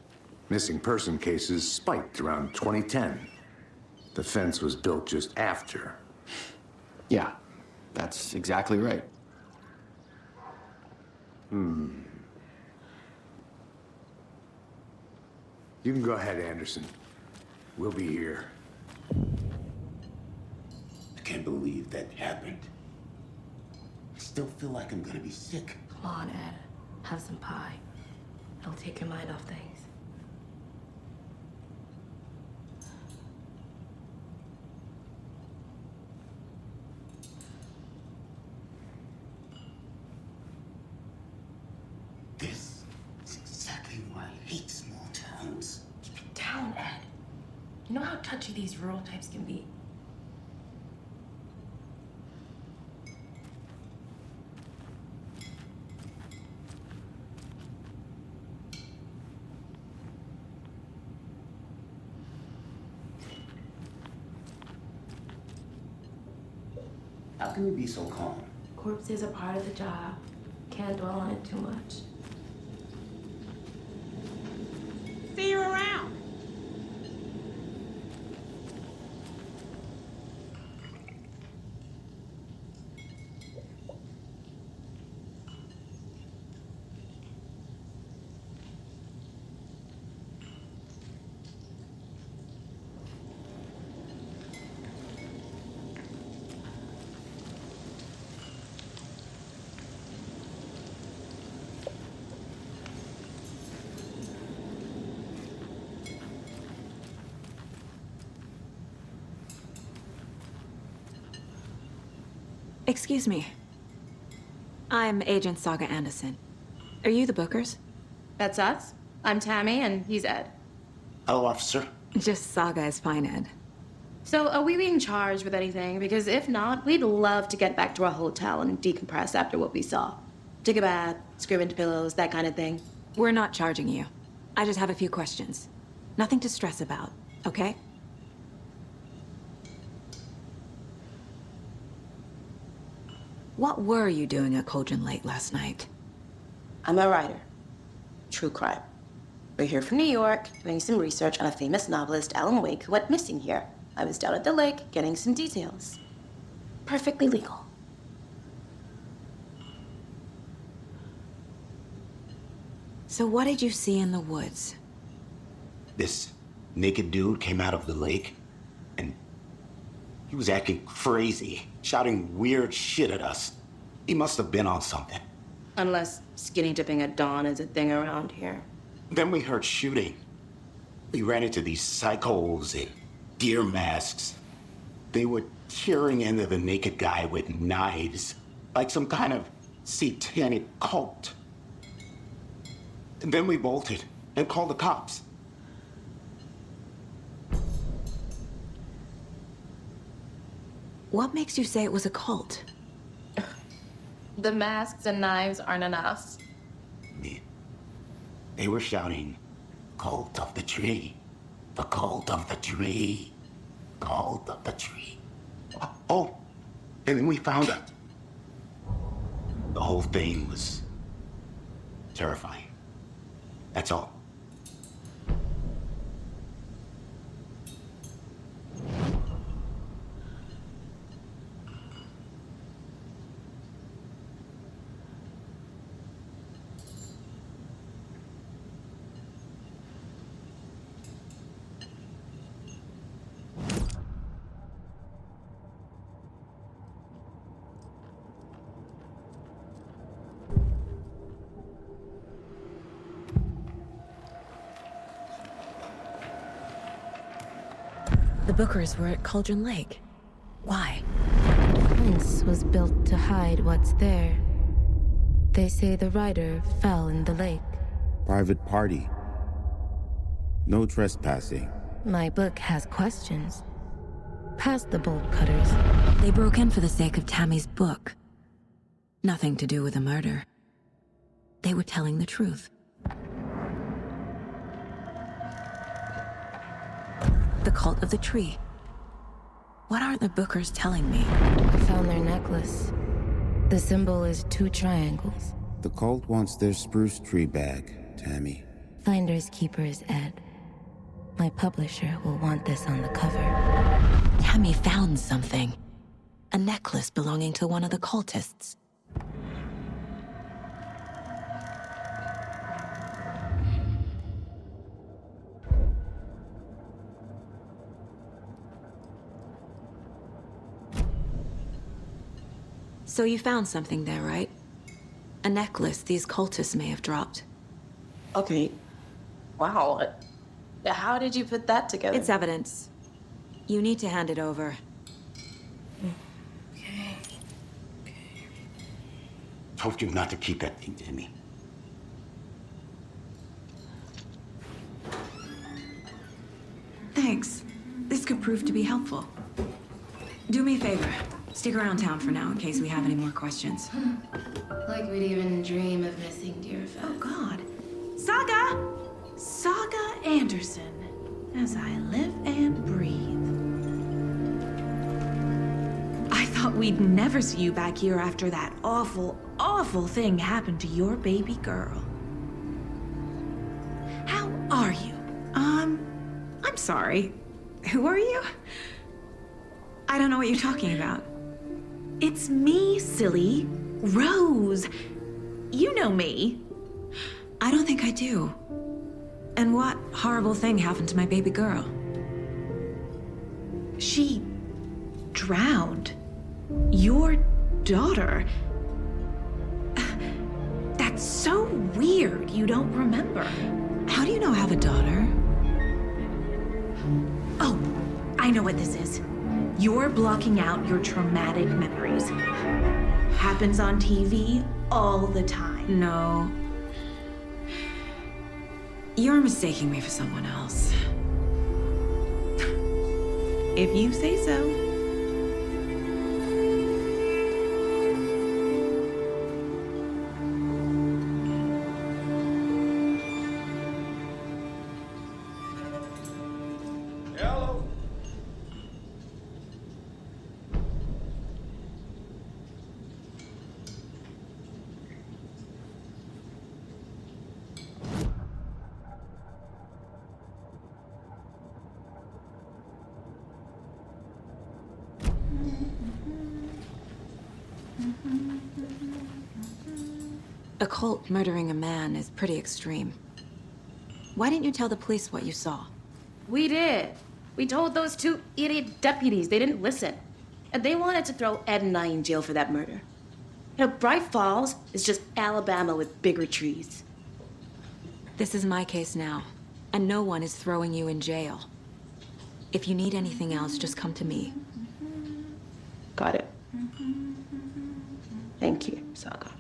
B: Missing person cases spiked around 2010. The fence was built just after.
N: Yeah, that's exactly right.
B: You can go ahead, Anderson. We'll be here.
I: I can't believe that happened. I still feel like I'm gonna be sick.
O: Come on, Ed. Have some pie. It'll take your mind off things.
I: This is exactly why I hate small towns.
O: Keep it down, Ed. You know how touchy these rural types can be.
I: How can you be so calm?
O: Corpses are part of the job. Can't dwell on it too much.
P: See you around.
D: Excuse me. I'm Agent Saga Anderson. Are you the Bookers?
O: That's us. I'm Tammy, and he's Ed.
I: Hello, officer.
D: Just Saga is fine, Ed.
O: So, are we being charged with anything? Because if not, we'd love to get back to our hotel and decompress after what we saw. Take a bath, scream into pillows, that kind of thing.
D: We're not charging you. I just have a few questions. Nothing to stress about, okay? What were you doing at Cauldron Lake last night?
O: I'm a writer. True crime. We're here from New York, doing some research on a famous novelist, Alan Wake, who went missing here. I was down at the lake, getting some details. Perfectly legal.
D: So what did you see in the woods?
I: This naked dude came out of the lake, and he was acting crazy, shouting weird shit at us. He must have been on something.
O: Unless skinny dipping at dawn is a thing around here.
I: Then we heard shooting. We ran into these psychos in deer masks. They were tearing into the naked guy with knives, like some kind of satanic cult. And then we bolted and called the cops.
D: What makes you say it was a cult?
O: The masks and knives aren't enough.
I: They were shouting, "Cult of the tree, the cult of the tree, cult of the tree." Oh, and then we found it. The whole thing was terrifying. That's all.
D: The Bookers were at Cauldron Lake. Why?
Q: The fence was built to hide what's there. They say the rider fell in the lake.
R: Private party. No trespassing.
Q: My book has questions. Past the bolt cutters.
D: They broke in for the sake of Tammy's book. Nothing to do with the murder. They were telling the truth. The cult of the tree. What are the Bookers telling me?
Q: Found their necklace. The symbol is 2 triangles.
R: The cult wants their spruce tree back, Tammy.
Q: Finders keepers, Ed. My publisher will want this on the cover.
D: Tammy found something. A necklace belonging to one of the cultists. So you found something there, right? A necklace these cultists may have dropped.
O: Okay. Wow. How did you put that together?
D: It's evidence. You need to hand it over.
O: Okay.
S: Told you not to keep that thing to me.
D: Thanks. This could prove to be helpful. Do me a favor. Stick around town for now in case we have any more questions.
O: Like we'd even dream of missing dear Fez.
T: Oh, God. Saga! Saga Anderson. As I live and breathe. I thought we'd never see you back here after that awful, awful thing happened to your baby girl. How are you? I'm sorry. Who are you? I don't know what you're talking about. It's me, silly. Rose. You know me.
D: I don't think I do. And what horrible thing happened to my baby girl?
T: She drowned. Your daughter. That's so weird you don't remember.
D: How do you know I have a daughter?
T: Oh, I know what this is. You're blocking out your traumatic memories. Happens on TV all the time.
D: No. You're mistaking me for someone else.
T: If you say so.
H: Hello.
D: A cult murdering a man is pretty extreme. Why didn't you tell the police what you saw?
O: We did. We told those 2 idiot deputies. They didn't listen. And they wanted to throw Ed and I in jail for that murder. You know, Bright Falls is just Alabama with bigger trees.
D: This is my case now, and no one is throwing you in jail. If you need anything else, just come to me.
O: Got it. Thank you, Saga.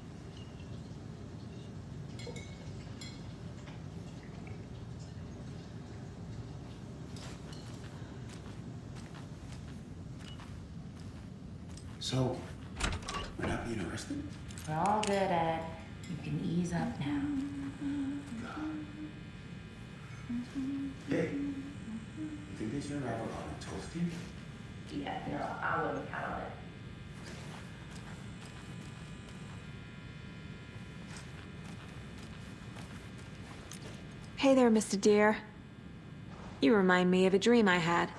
S: So, we're not being arrested?
K: We're all good, Ed. You can ease up now.
S: Hey, you think they should arrive on a toasty?
K: Yeah, no, I wouldn't count on it.
D: Hey there, Mr. Deer. You remind me of a dream I had.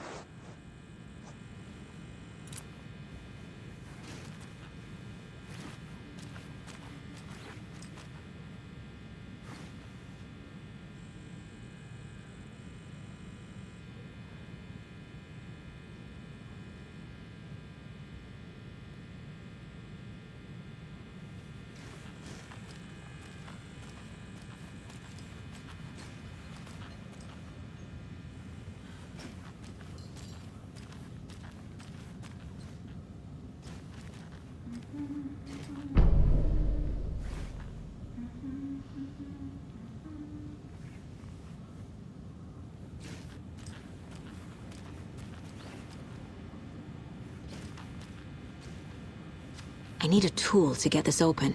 D: I need a tool to get this open.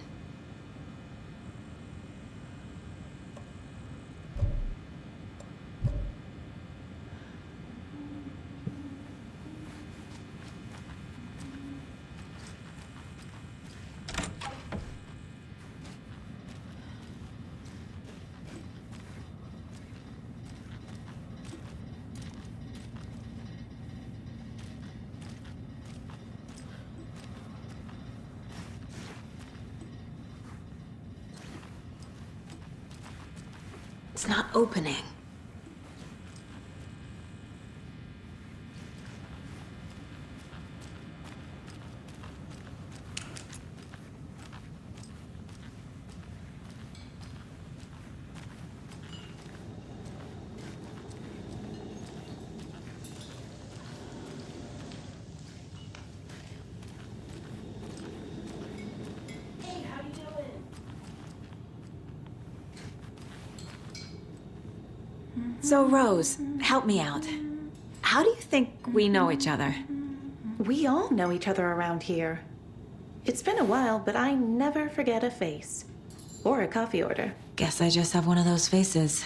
D: It's not opening. So, Rose, help me out. How do you think we know each other?
O: We all know each other around here. It's been a while, but I never forget a face. Or a coffee order.
D: Guess I just have one of those faces.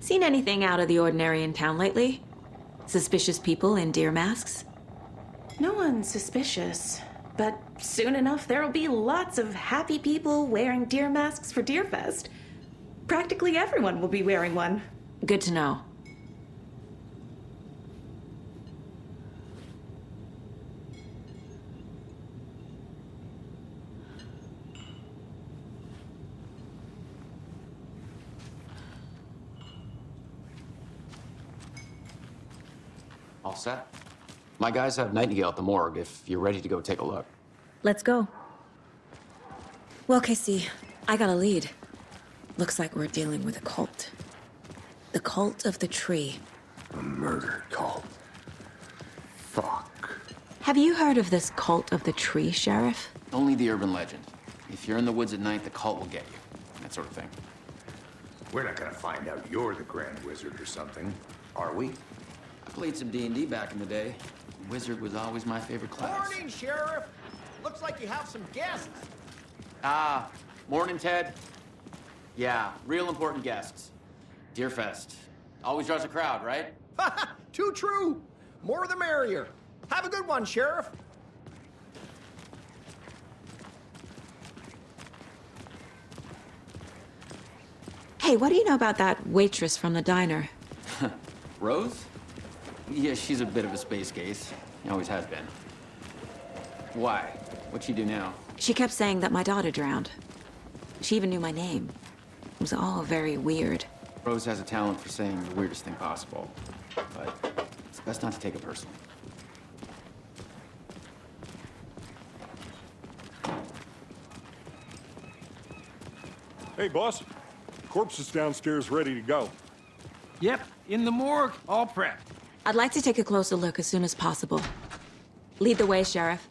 D: Seen anything out of the ordinary in town lately? Suspicious people in deer masks?
O: No one's suspicious. But soon enough, there'll be lots of happy people wearing deer masks for Deerfest. Practically everyone will be wearing one.
D: Good to know.
N: All set. My guys have Nightingale at the morgue if you're ready to go take a look.
D: Let's go. Well, Casey, I got a lead. Looks like we're dealing with a cult. The cult of the tree.
B: A murder cult. Fuck.
D: Have you heard of this cult of the tree, Sheriff?
N: Only the urban legend. If you're in the woods at night, the cult will get you. That sort of thing.
B: We're not gonna find out you're the Grand Wizard or something, are we?
N: I played some D&D back in the day. Wizard was always my favorite class.
M: Morning, Sheriff. Looks like you have some guests.
N: Ah, morning, Ted. Yeah, real important guests. Deerfest. Always draws a crowd, right?
M: Too true. More the merrier. Have a good one, Sheriff.
D: Hey, what do you know about that waitress from the diner?
N: Rose? Yeah, she's a bit of a space case. Always has been. Why? What'd she do now?
D: She kept saying that my daughter drowned. She even knew my name. It was all very weird.
N: Rose has a talent for saying the weirdest thing possible. But it's best not to take it personally.
F: Hey, boss. Corpse is downstairs ready to go.
H: Yep, in the morgue, all prepped.
D: I'd like to take a closer look as soon as possible. Lead the way, Sheriff.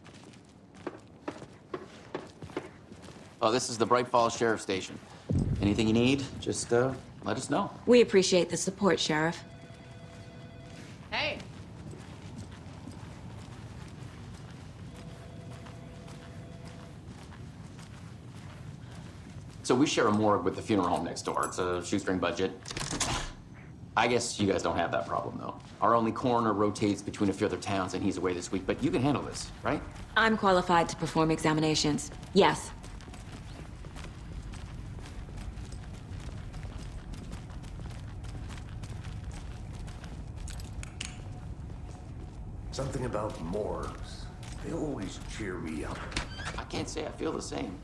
N: Oh, this is the Bright Falls Sheriff Station. Anything you need, just let us know.
D: We appreciate the support, Sheriff.
P: Hey.
N: So we share a morgue with the funeral home next door. It's a shoestring budget. I guess you guys don't have that problem, though. Our only coroner rotates between a few other towns, and he's away this week, but you can handle this, right?
D: I'm qualified to perform examinations. Yes.
B: Something about morgues. They always cheer me up.
N: I can't say I feel the same.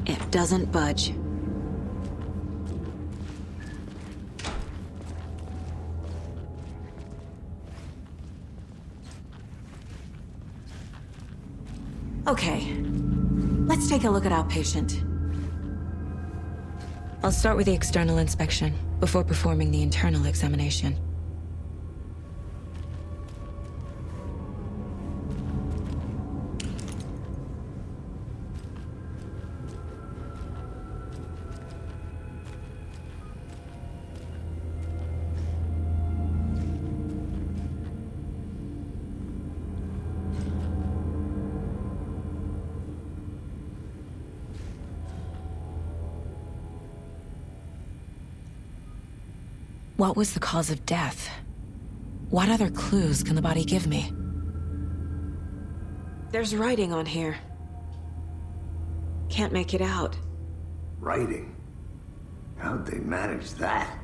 D: It doesn't budge. Okay, let's take a look at our patient. I'll start with the external inspection. before performing the internal examination. What was the cause of death? What other clues can the body give me?
U: There's writing on here. Can't make it out.
B: Writing? How'd they manage that?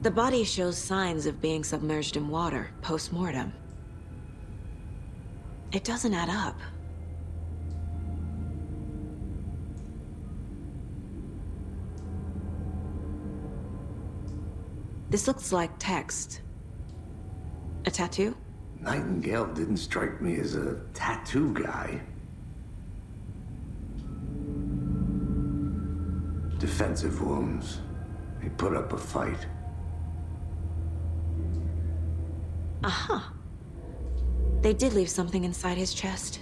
U: The body shows signs of being submerged in water, post-mortem. It doesn't add up. This looks like text. A tattoo?
B: Nightingale didn't strike me as a tattoo guy. Defensive wounds. He put up a fight.
U: Uh-huh. They did leave something inside his chest.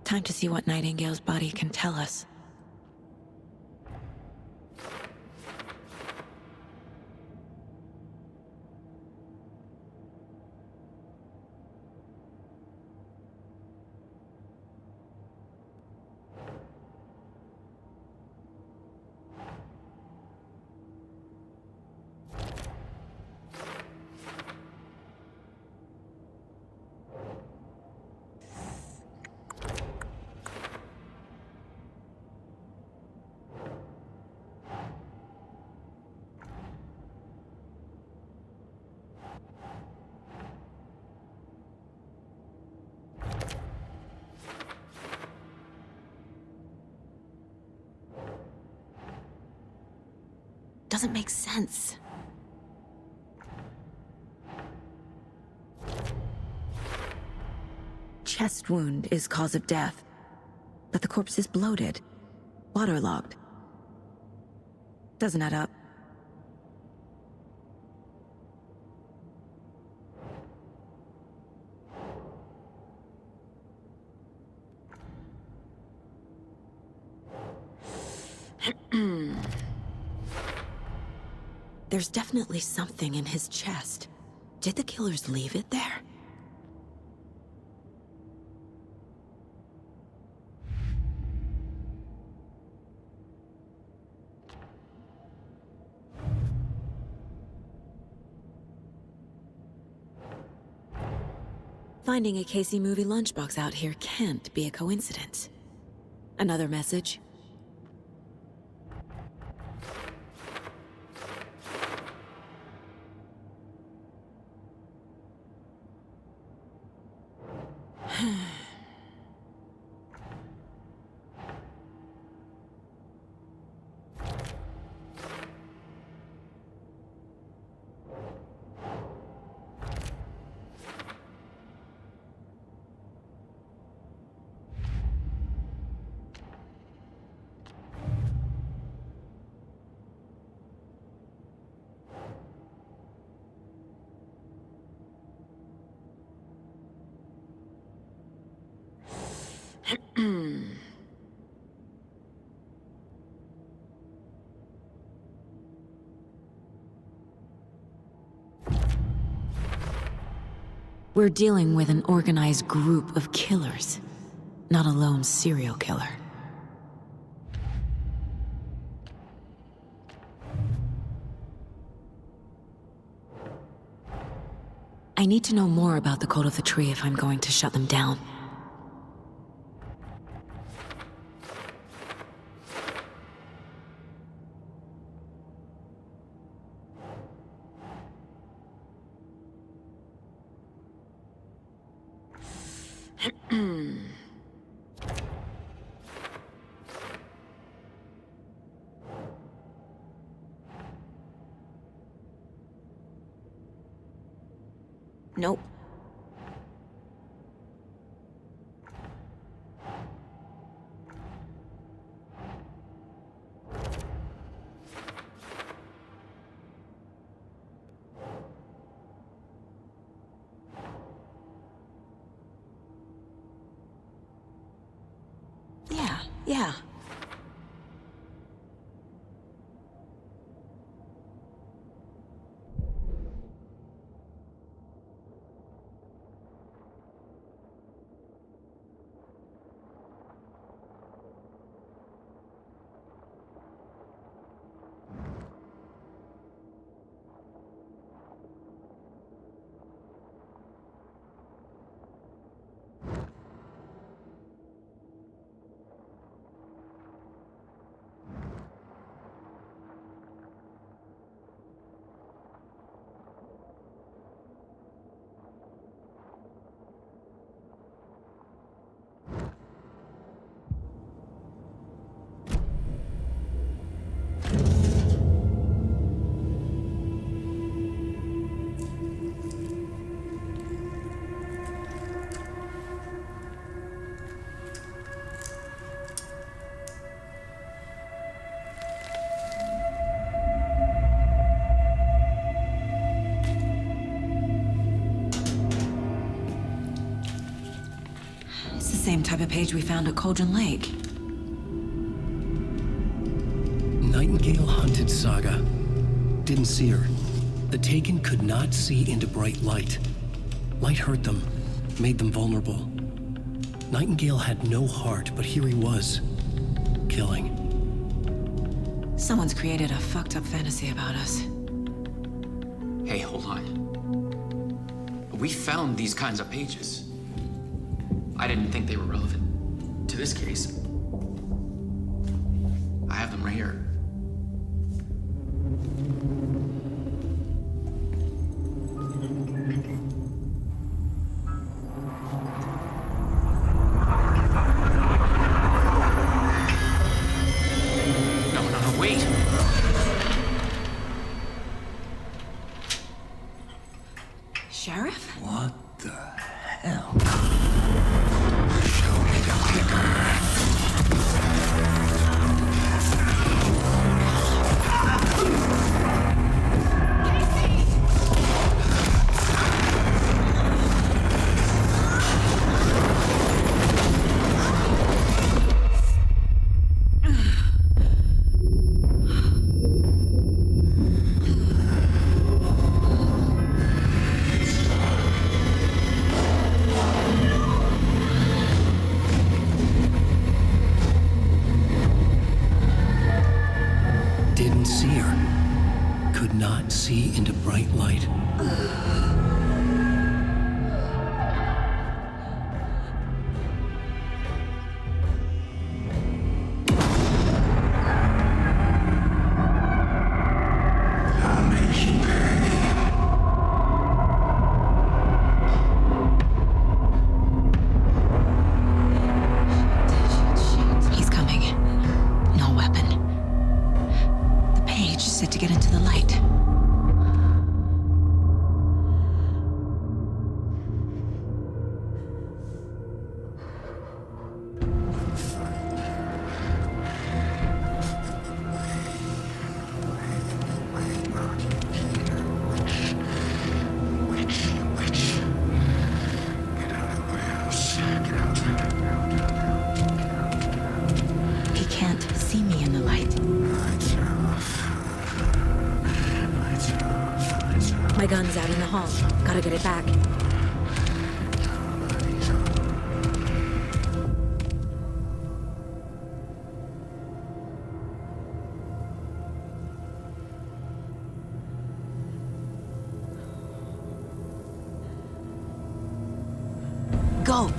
D: Time to see what Nightingale's body can tell us. Doesn't make sense. Chest wound is cause of death, but the corpse is bloated, waterlogged. Doesn't add up. There's definitely something in his chest. Did the killers leave it there? Finding a Casey movie lunchbox out here can't be a coincidence. Another message? We're dealing with an organized group of killers, not a lone serial killer. I need to know more about the Code of the Tree if I'm going to shut them down.
U: Nope. Yeah. It's the same type of page we found at Cauldron Lake.
A: Nightingale hunted Saga. Didn't see her. The Taken could not see into bright light. Light hurt them, made them vulnerable. Nightingale had no heart, but here he was, killing.
T: Someone's created a fucked up fantasy about us.
N: Hey, hold on. We found these kinds of pages. I didn't think they were relevant to this case. I have them right here. No, wait!
T: Sheriff?
B: What the hell?
A: Didn't see her. Could not see into bright light.
T: He's coming. No weapon. The page said to get into the light. He can't see me in the light.
D: My gun's out in the hall. Gotta get it back.
T: Go!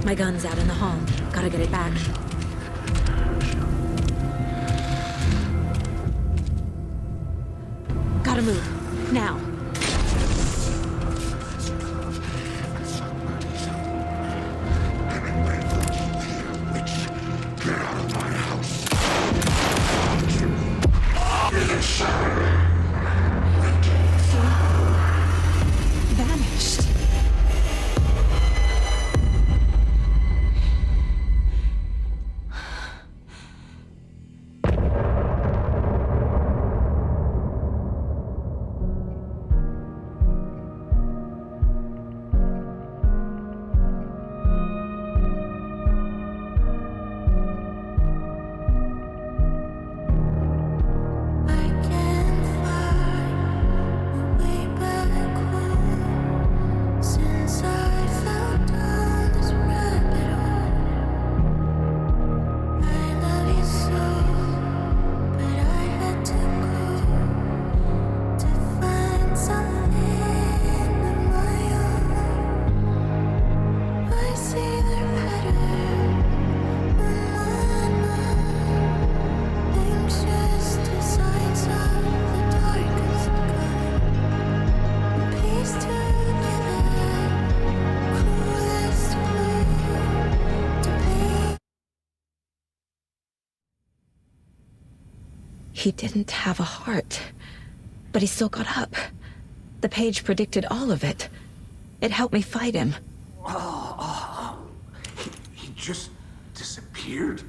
D: My gun's out in the hall. Gotta get it back. Gotta move. Now.
I: Get out of my house.
T: Vanished.
D: He didn't have a heart, but he still got up. The page predicted all of it. It helped me fight him.
B: He just disappeared?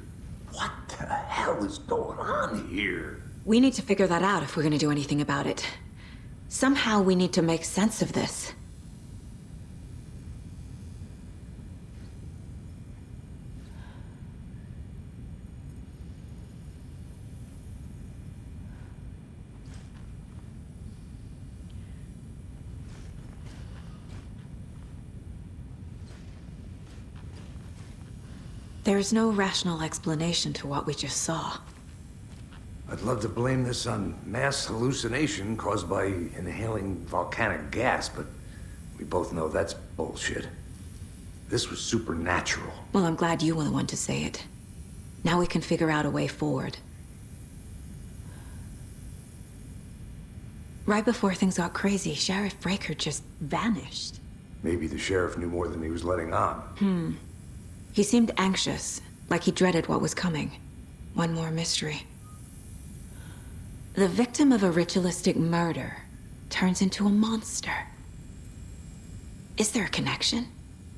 B: What the hell is going on here?
D: We need to figure that out if we're gonna do anything about it. Somehow we need to make sense of this. There's no rational explanation to what we just saw.
B: I'd love to blame this on mass hallucination caused by inhaling volcanic gas, but we both know that's bullshit. This was supernatural.
D: Well, I'm glad you were the one to say it. Now we can figure out a way forward. Right before things got crazy, Sheriff Breaker just vanished.
B: Maybe the sheriff knew more than he was letting on.
D: He seemed anxious, like he dreaded what was coming. One more mystery. The victim of a ritualistic murder turns into a monster. Is there a connection?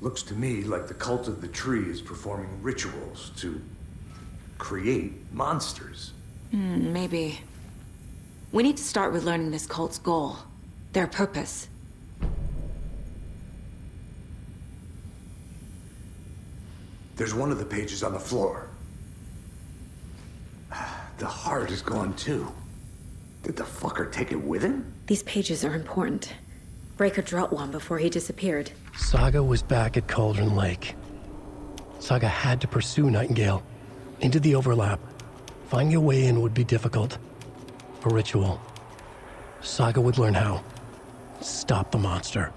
B: Looks to me like the cult of the tree is performing rituals to create monsters.
D: Maybe. We need to start with learning this cult's goal, their purpose.
B: There's one of the pages on the floor. The heart is gone too. Did the fucker take it with him?
D: These pages are important. Breaker dropped one before he disappeared.
A: Saga was back at Cauldron Lake. Saga had to pursue Nightingale into the overlap. Finding a way in would be difficult. A ritual. Saga would learn how. Stop the monster.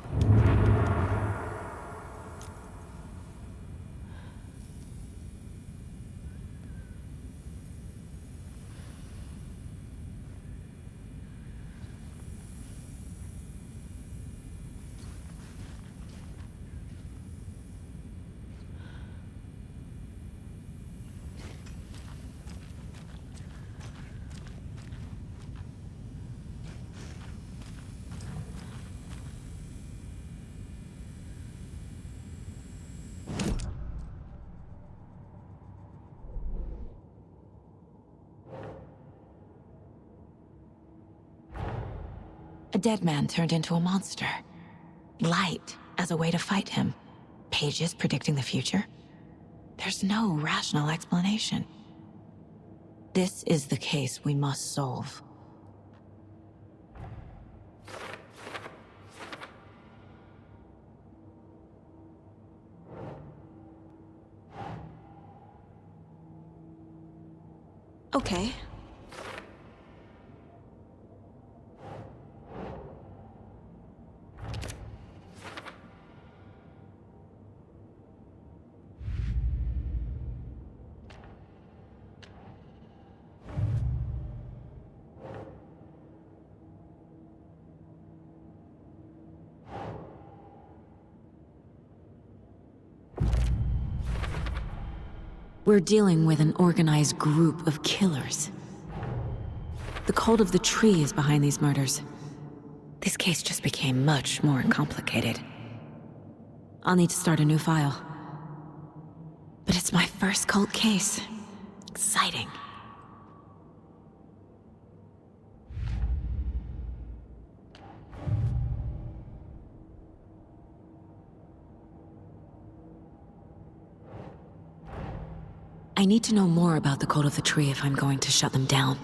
D: A dead man turned into a monster. Light as a way to fight him. Pages predicting the future. There's no rational explanation. This is the case we must solve. Okay. We're dealing with an organized group of killers. The cult of the tree is behind these murders. This case just became much more complicated. I'll need to start a new file. But it's my first cult case. Exciting. I need to know more about the cult of the tree if I'm going to shut them down.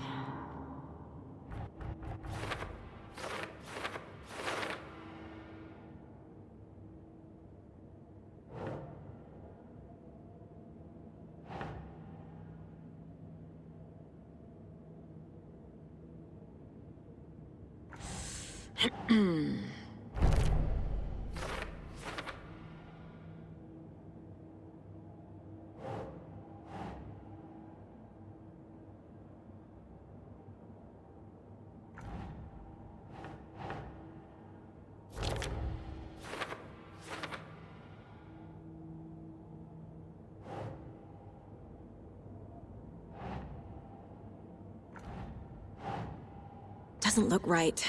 D: Doesn't look right.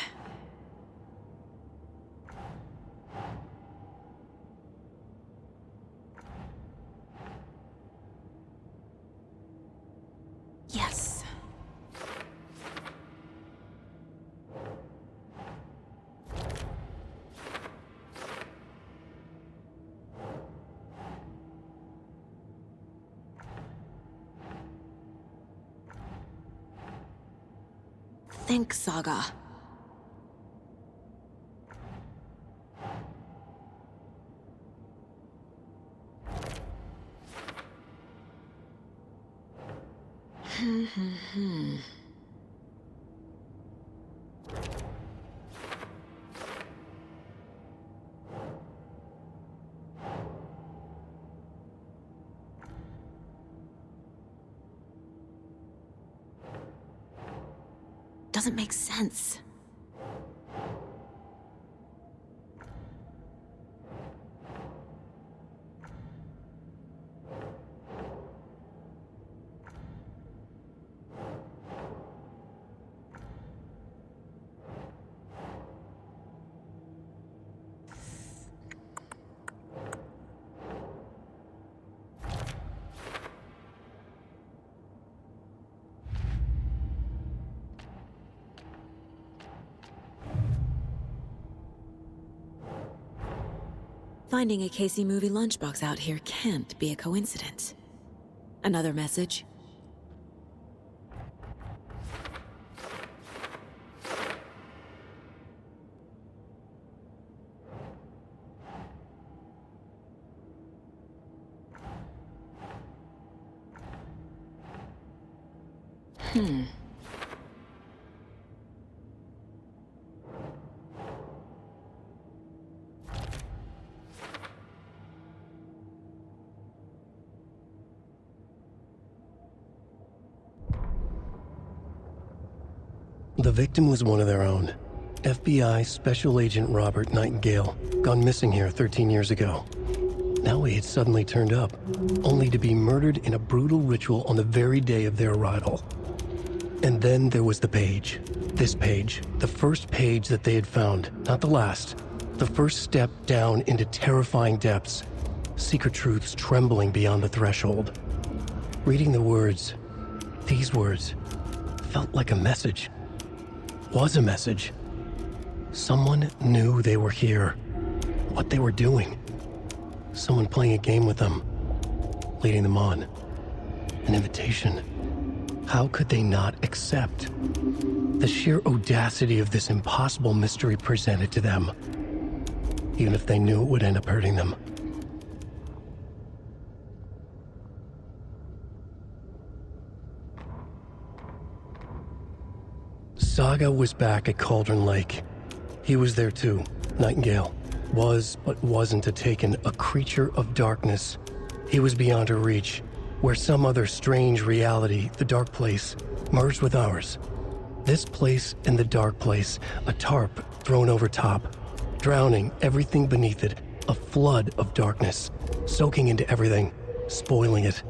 D: Yes. Think, Saga. Doesn't make sense. Finding a Casey movie lunchbox out here can't be a coincidence. Another message?
A: The victim was one of their own. FBI Special Agent Robert Nightingale, gone missing here 13 years ago. Now he had suddenly turned up, only to be murdered in a brutal ritual on the very day of their arrival. And then there was the page. This page, the first page that they had found, not the last. The first step down into terrifying depths. Secret truths trembling beyond the threshold. Reading the words, these words, felt like a message. Was a message. Someone knew they were here, what they were doing. Someone playing a game with them, leading them on. An invitation. How could they not accept? The sheer audacity of this impossible mystery presented to them, even if they knew it would end up hurting them. Saga was back at Cauldron Lake. He was there too, Nightingale. Was, but wasn't a Taken, a creature of darkness. He was beyond her reach, where some other strange reality, the dark place, merged with ours. This place and the dark place, a tarp thrown over top, drowning everything beneath it, a flood of darkness, soaking into everything, spoiling it,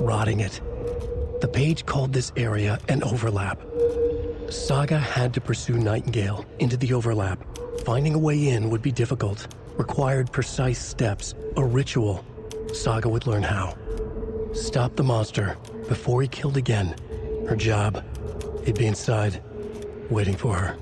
A: rotting it. The page called this area an overlap. Saga had to pursue Nightingale into the overlap. Finding a way in would be difficult, required precise steps, a ritual. Saga would learn how. Stop the monster before he killed again. Her job, he'd be inside, waiting for her.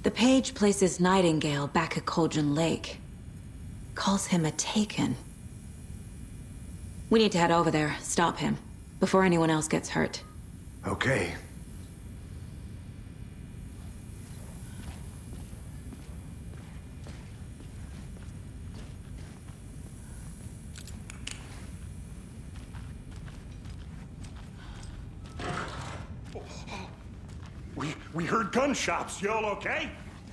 D: The page places Nightingale back at Cauldron Lake. Calls him a Taken. We need to head over there, stop him, before anyone else gets hurt.
B: Okay.
F: We heard gunshots. Y'all okay?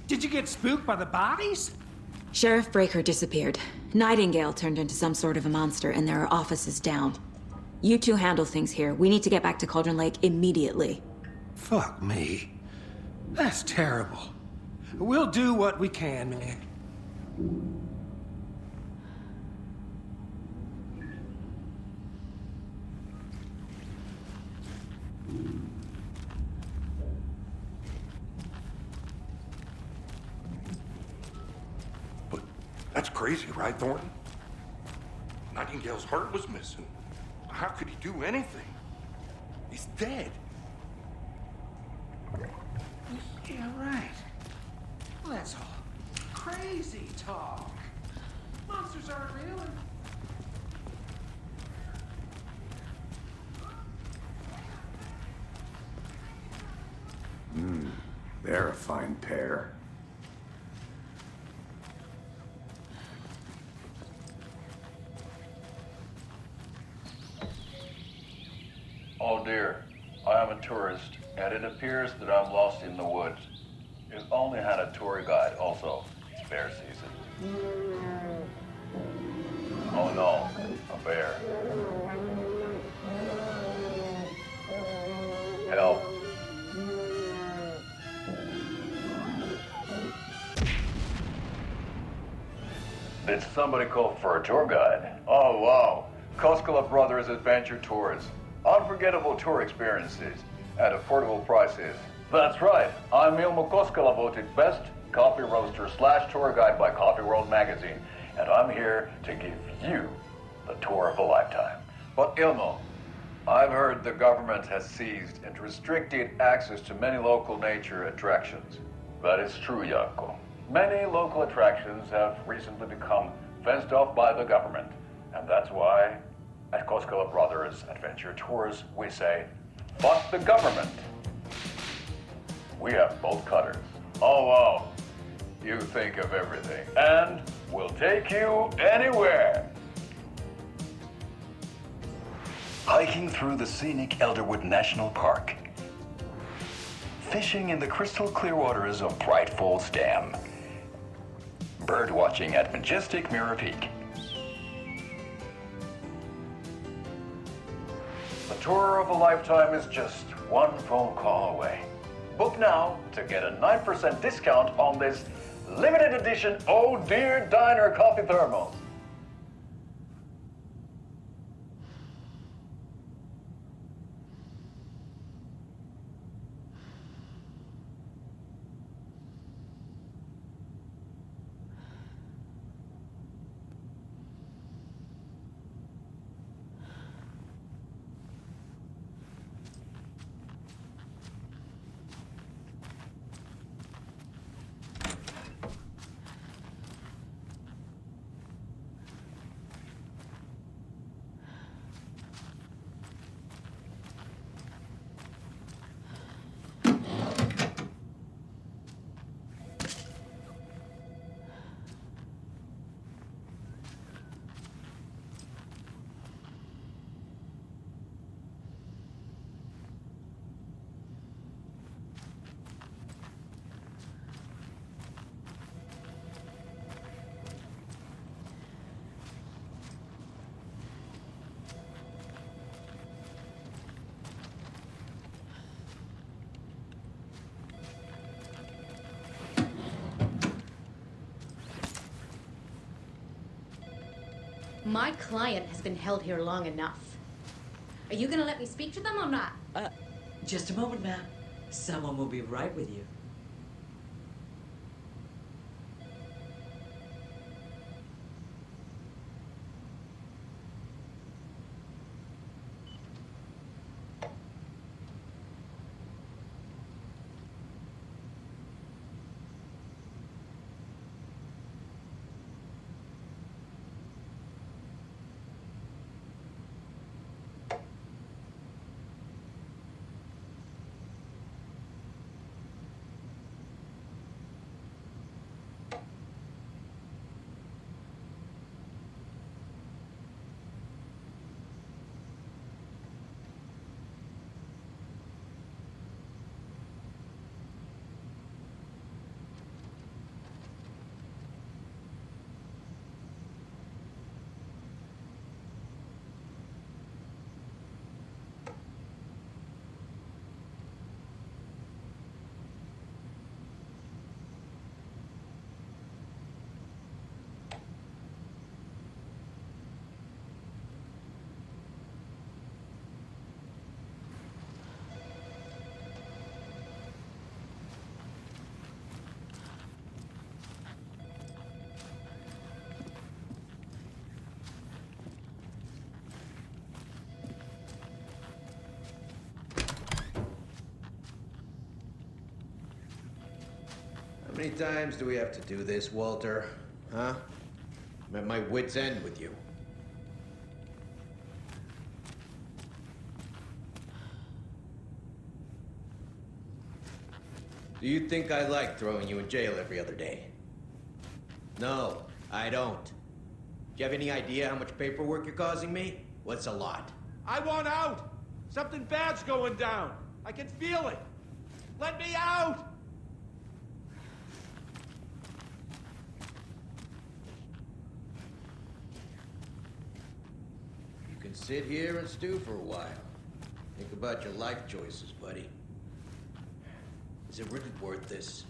H: Did you get spooked by the bodies?
D: Sheriff Breaker disappeared. Nightingale turned into some sort of a monster, and there are offices down. You two handle things here. We need to get back to Cauldron Lake immediately.
H: Fuck me. That's terrible. We'll do what we can, man.
F: That's crazy, right, Thornton? Nightingale's heart was missing. How could he do anything? He's dead.
H: Yeah, right. Well, that's all crazy talk. Monsters aren't real.
B: They're a fine pair.
E: Oh dear, I am a tourist, and it appears that I'm lost in the woods. You've only had a tour guide, also. It's bear season. Oh no, a bear. Help. Did somebody call for a tour guide? Oh wow, Koskela Brothers Adventure Tours. Unforgettable tour experiences at affordable prices. That's right, I'm Ilmo Koskela, voted best coffee roaster / tour guide by Coffee World magazine, and I'm here to give you the tour of a lifetime. But Ilmo, I've heard the government has seized and restricted access to many local nature attractions. That is true, Jaakko. Many local attractions have recently become fenced off by the government, and that's why at Koskela Brothers Adventure Tours, we say, fuck the government. We have bolt cutters. Oh, wow. You think of everything. And we'll take you anywhere. Hiking through the scenic Elderwood National Park. Fishing in the crystal clear waters of Bright Falls Dam. Bird watching at majestic Mirror Peak. The tour of a lifetime is just one phone call away. Book now to get a 9% discount on this limited edition Oh Dear Diner coffee thermos.
G: My client has been held here long enough. Are you gonna let me speak to them or not?
V: Just a moment, ma'am. Someone will be right with you.
M: How many times do we have to do this, Walter? Huh? I'm at my wit's end with you. Do you think I like throwing you in jail every other day? No, I don't. Do you have any idea how much paperwork you're causing me? What's a lot?
W: I want out! Something bad's going down. I can feel it. Let me out!
M: You can sit here and stew for a while. Think about your life choices, buddy. Is it really worth this?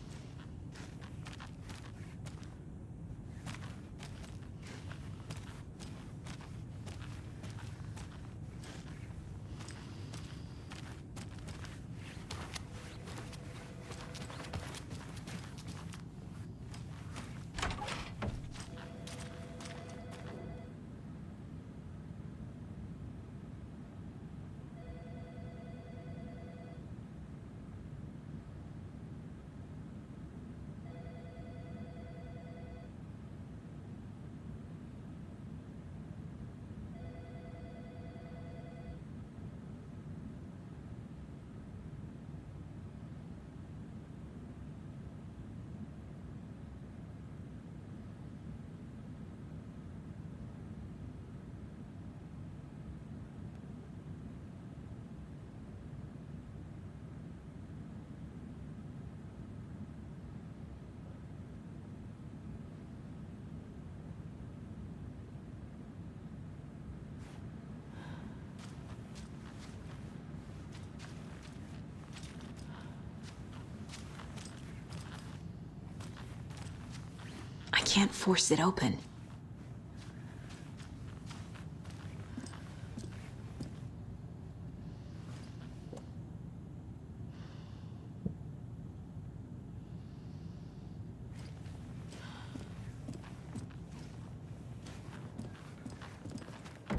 D: I can't force it open.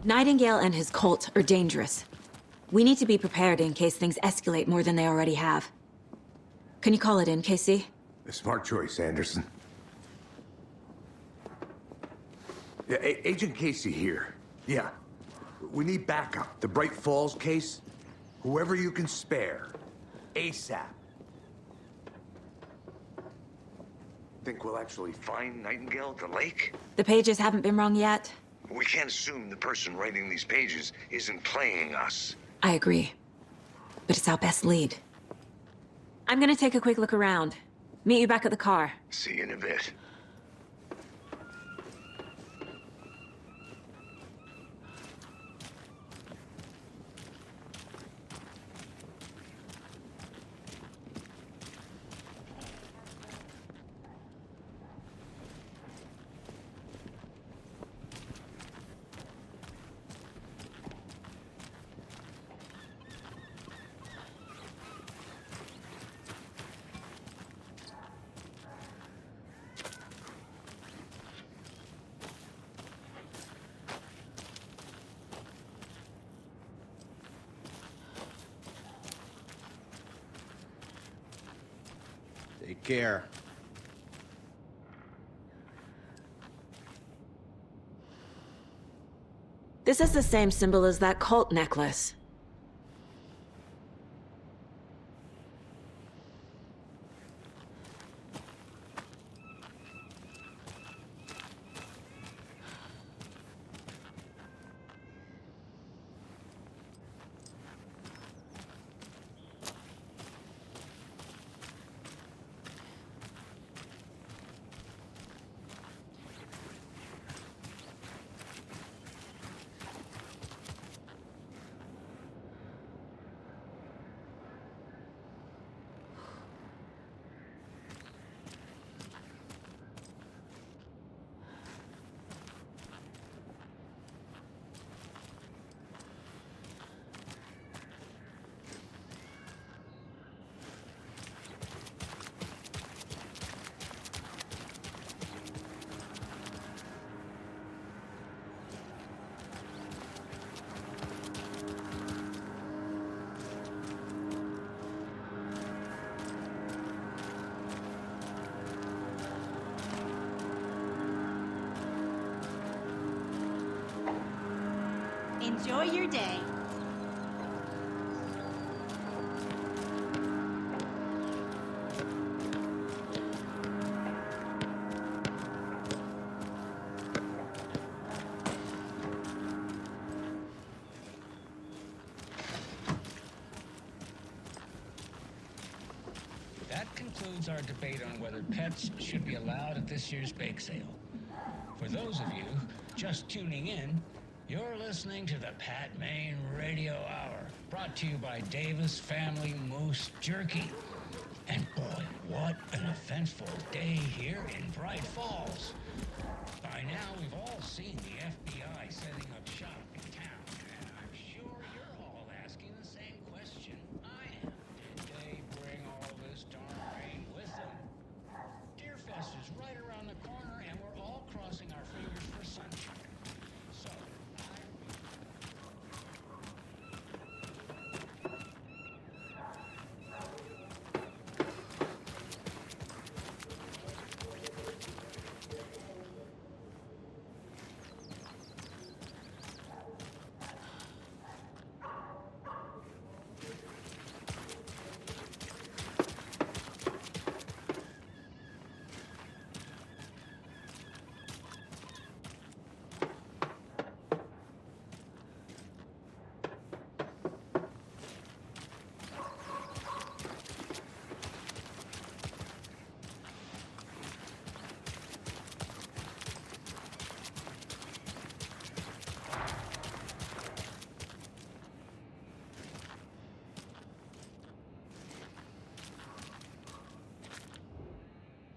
D: Nightingale and his cult are dangerous. We need to be prepared in case things escalate more than they already have. Can you call it in, Casey?
B: A smart choice, Anderson. Yeah, Agent Casey here. Yeah. We need backup. The Bright Falls case. Whoever you can spare. ASAP.
J: Think we'll actually find Nightingale at the lake?
D: The pages haven't been wrong yet.
J: We can't assume the person writing these pages isn't playing us.
D: I agree. But it's our best lead. I'm gonna take a quick look around. Meet you back at the car.
J: See you in a bit.
M: care.
U: This is the same symbol as that cult necklace.
C: Enjoy your day.
L: That concludes our debate on whether pets should be allowed at this year's bake sale. For those of you just tuning in, you're listening to the Pat Maine Radio Hour, brought to you by Davis Family Moose Jerky. And boy, what an eventful day here in Bright Falls. By now, we've all seen the FBI setting up shop in town, and I'm sure you're all asking the same question I am. Did they bring all this darn rain with them? Deerfest is right around the corner, and we're all crossing our fingers for sunshine. So,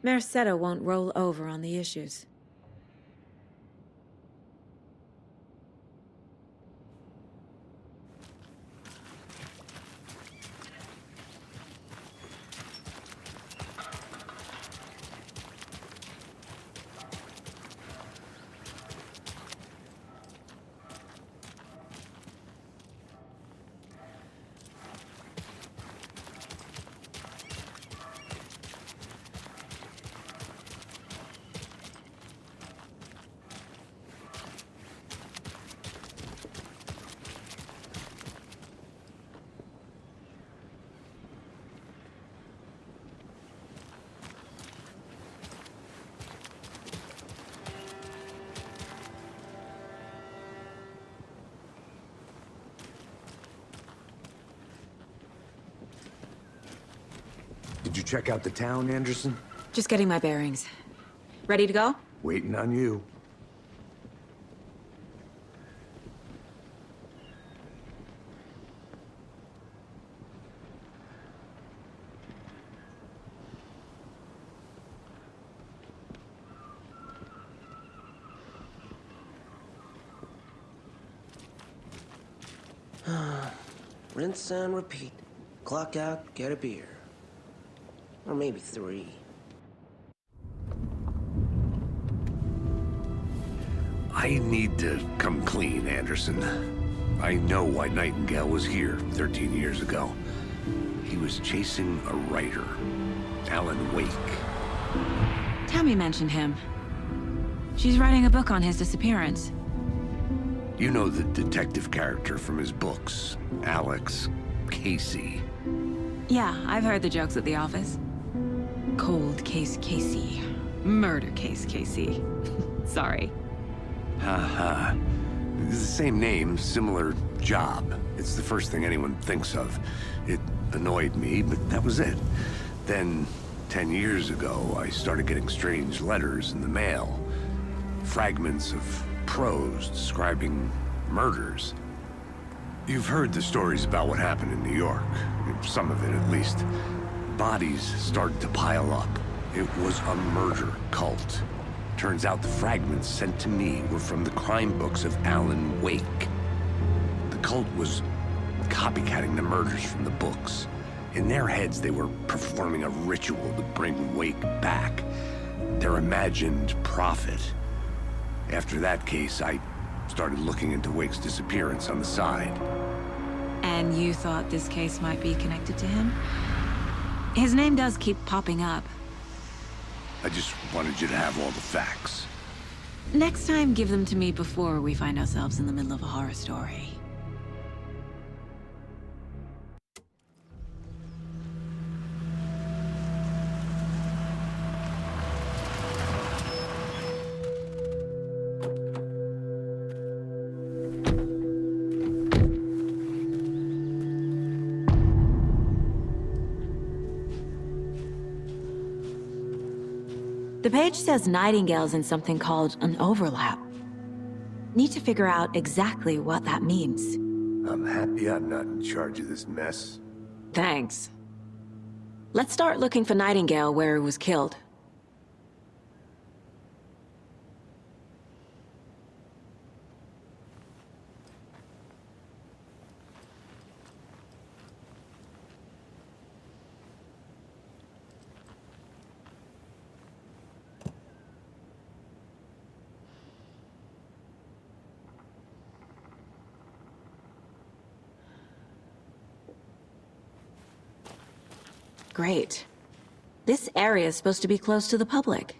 D: Merced won't roll over on the issues.
B: Did you check out the town, Anderson?
D: Just getting my bearings. Ready to go?
B: Waiting on you.
R: Rinse and repeat. Clock out, get a beer. Or maybe 3.
B: I need to come clean, Anderson. I know why Nightingale was here 13 years ago. He was chasing a writer. Alan Wake.
D: Tammy mentioned him. She's writing a book on his disappearance.
B: You know the detective character from his books, Alex Casey.
D: Yeah, I've heard the jokes at the office. Cold case Casey. Murder case Casey. Sorry.
B: Haha. The same name, similar job. It's the first thing anyone thinks of. It annoyed me, but that was it. Then, 10 years ago, I started getting strange letters in the mail. Fragments of prose describing murders. You've heard the stories about what happened in New York. Some of it, at least. Bodies started to pile up. It was a murder cult. Turns out the fragments sent to me were from the crime books of Alan Wake. The cult was copycatting the murders from the books. In their heads, they were performing a ritual to bring Wake back. Their imagined prophet. After that case, I started looking into Wake's disappearance on the side.
D: And you thought this case might be connected to him? His name does keep popping up.
B: I just wanted you to have all the facts.
D: Next time, give them to me before we find ourselves in the middle of a horror story. The page says Nightingale's in something called an overlap. Need to figure out exactly what that means.
B: I'm happy I'm not in charge of this mess.
D: Thanks. Let's start looking for Nightingale where he was killed. Great. This area is supposed to be closed to the public.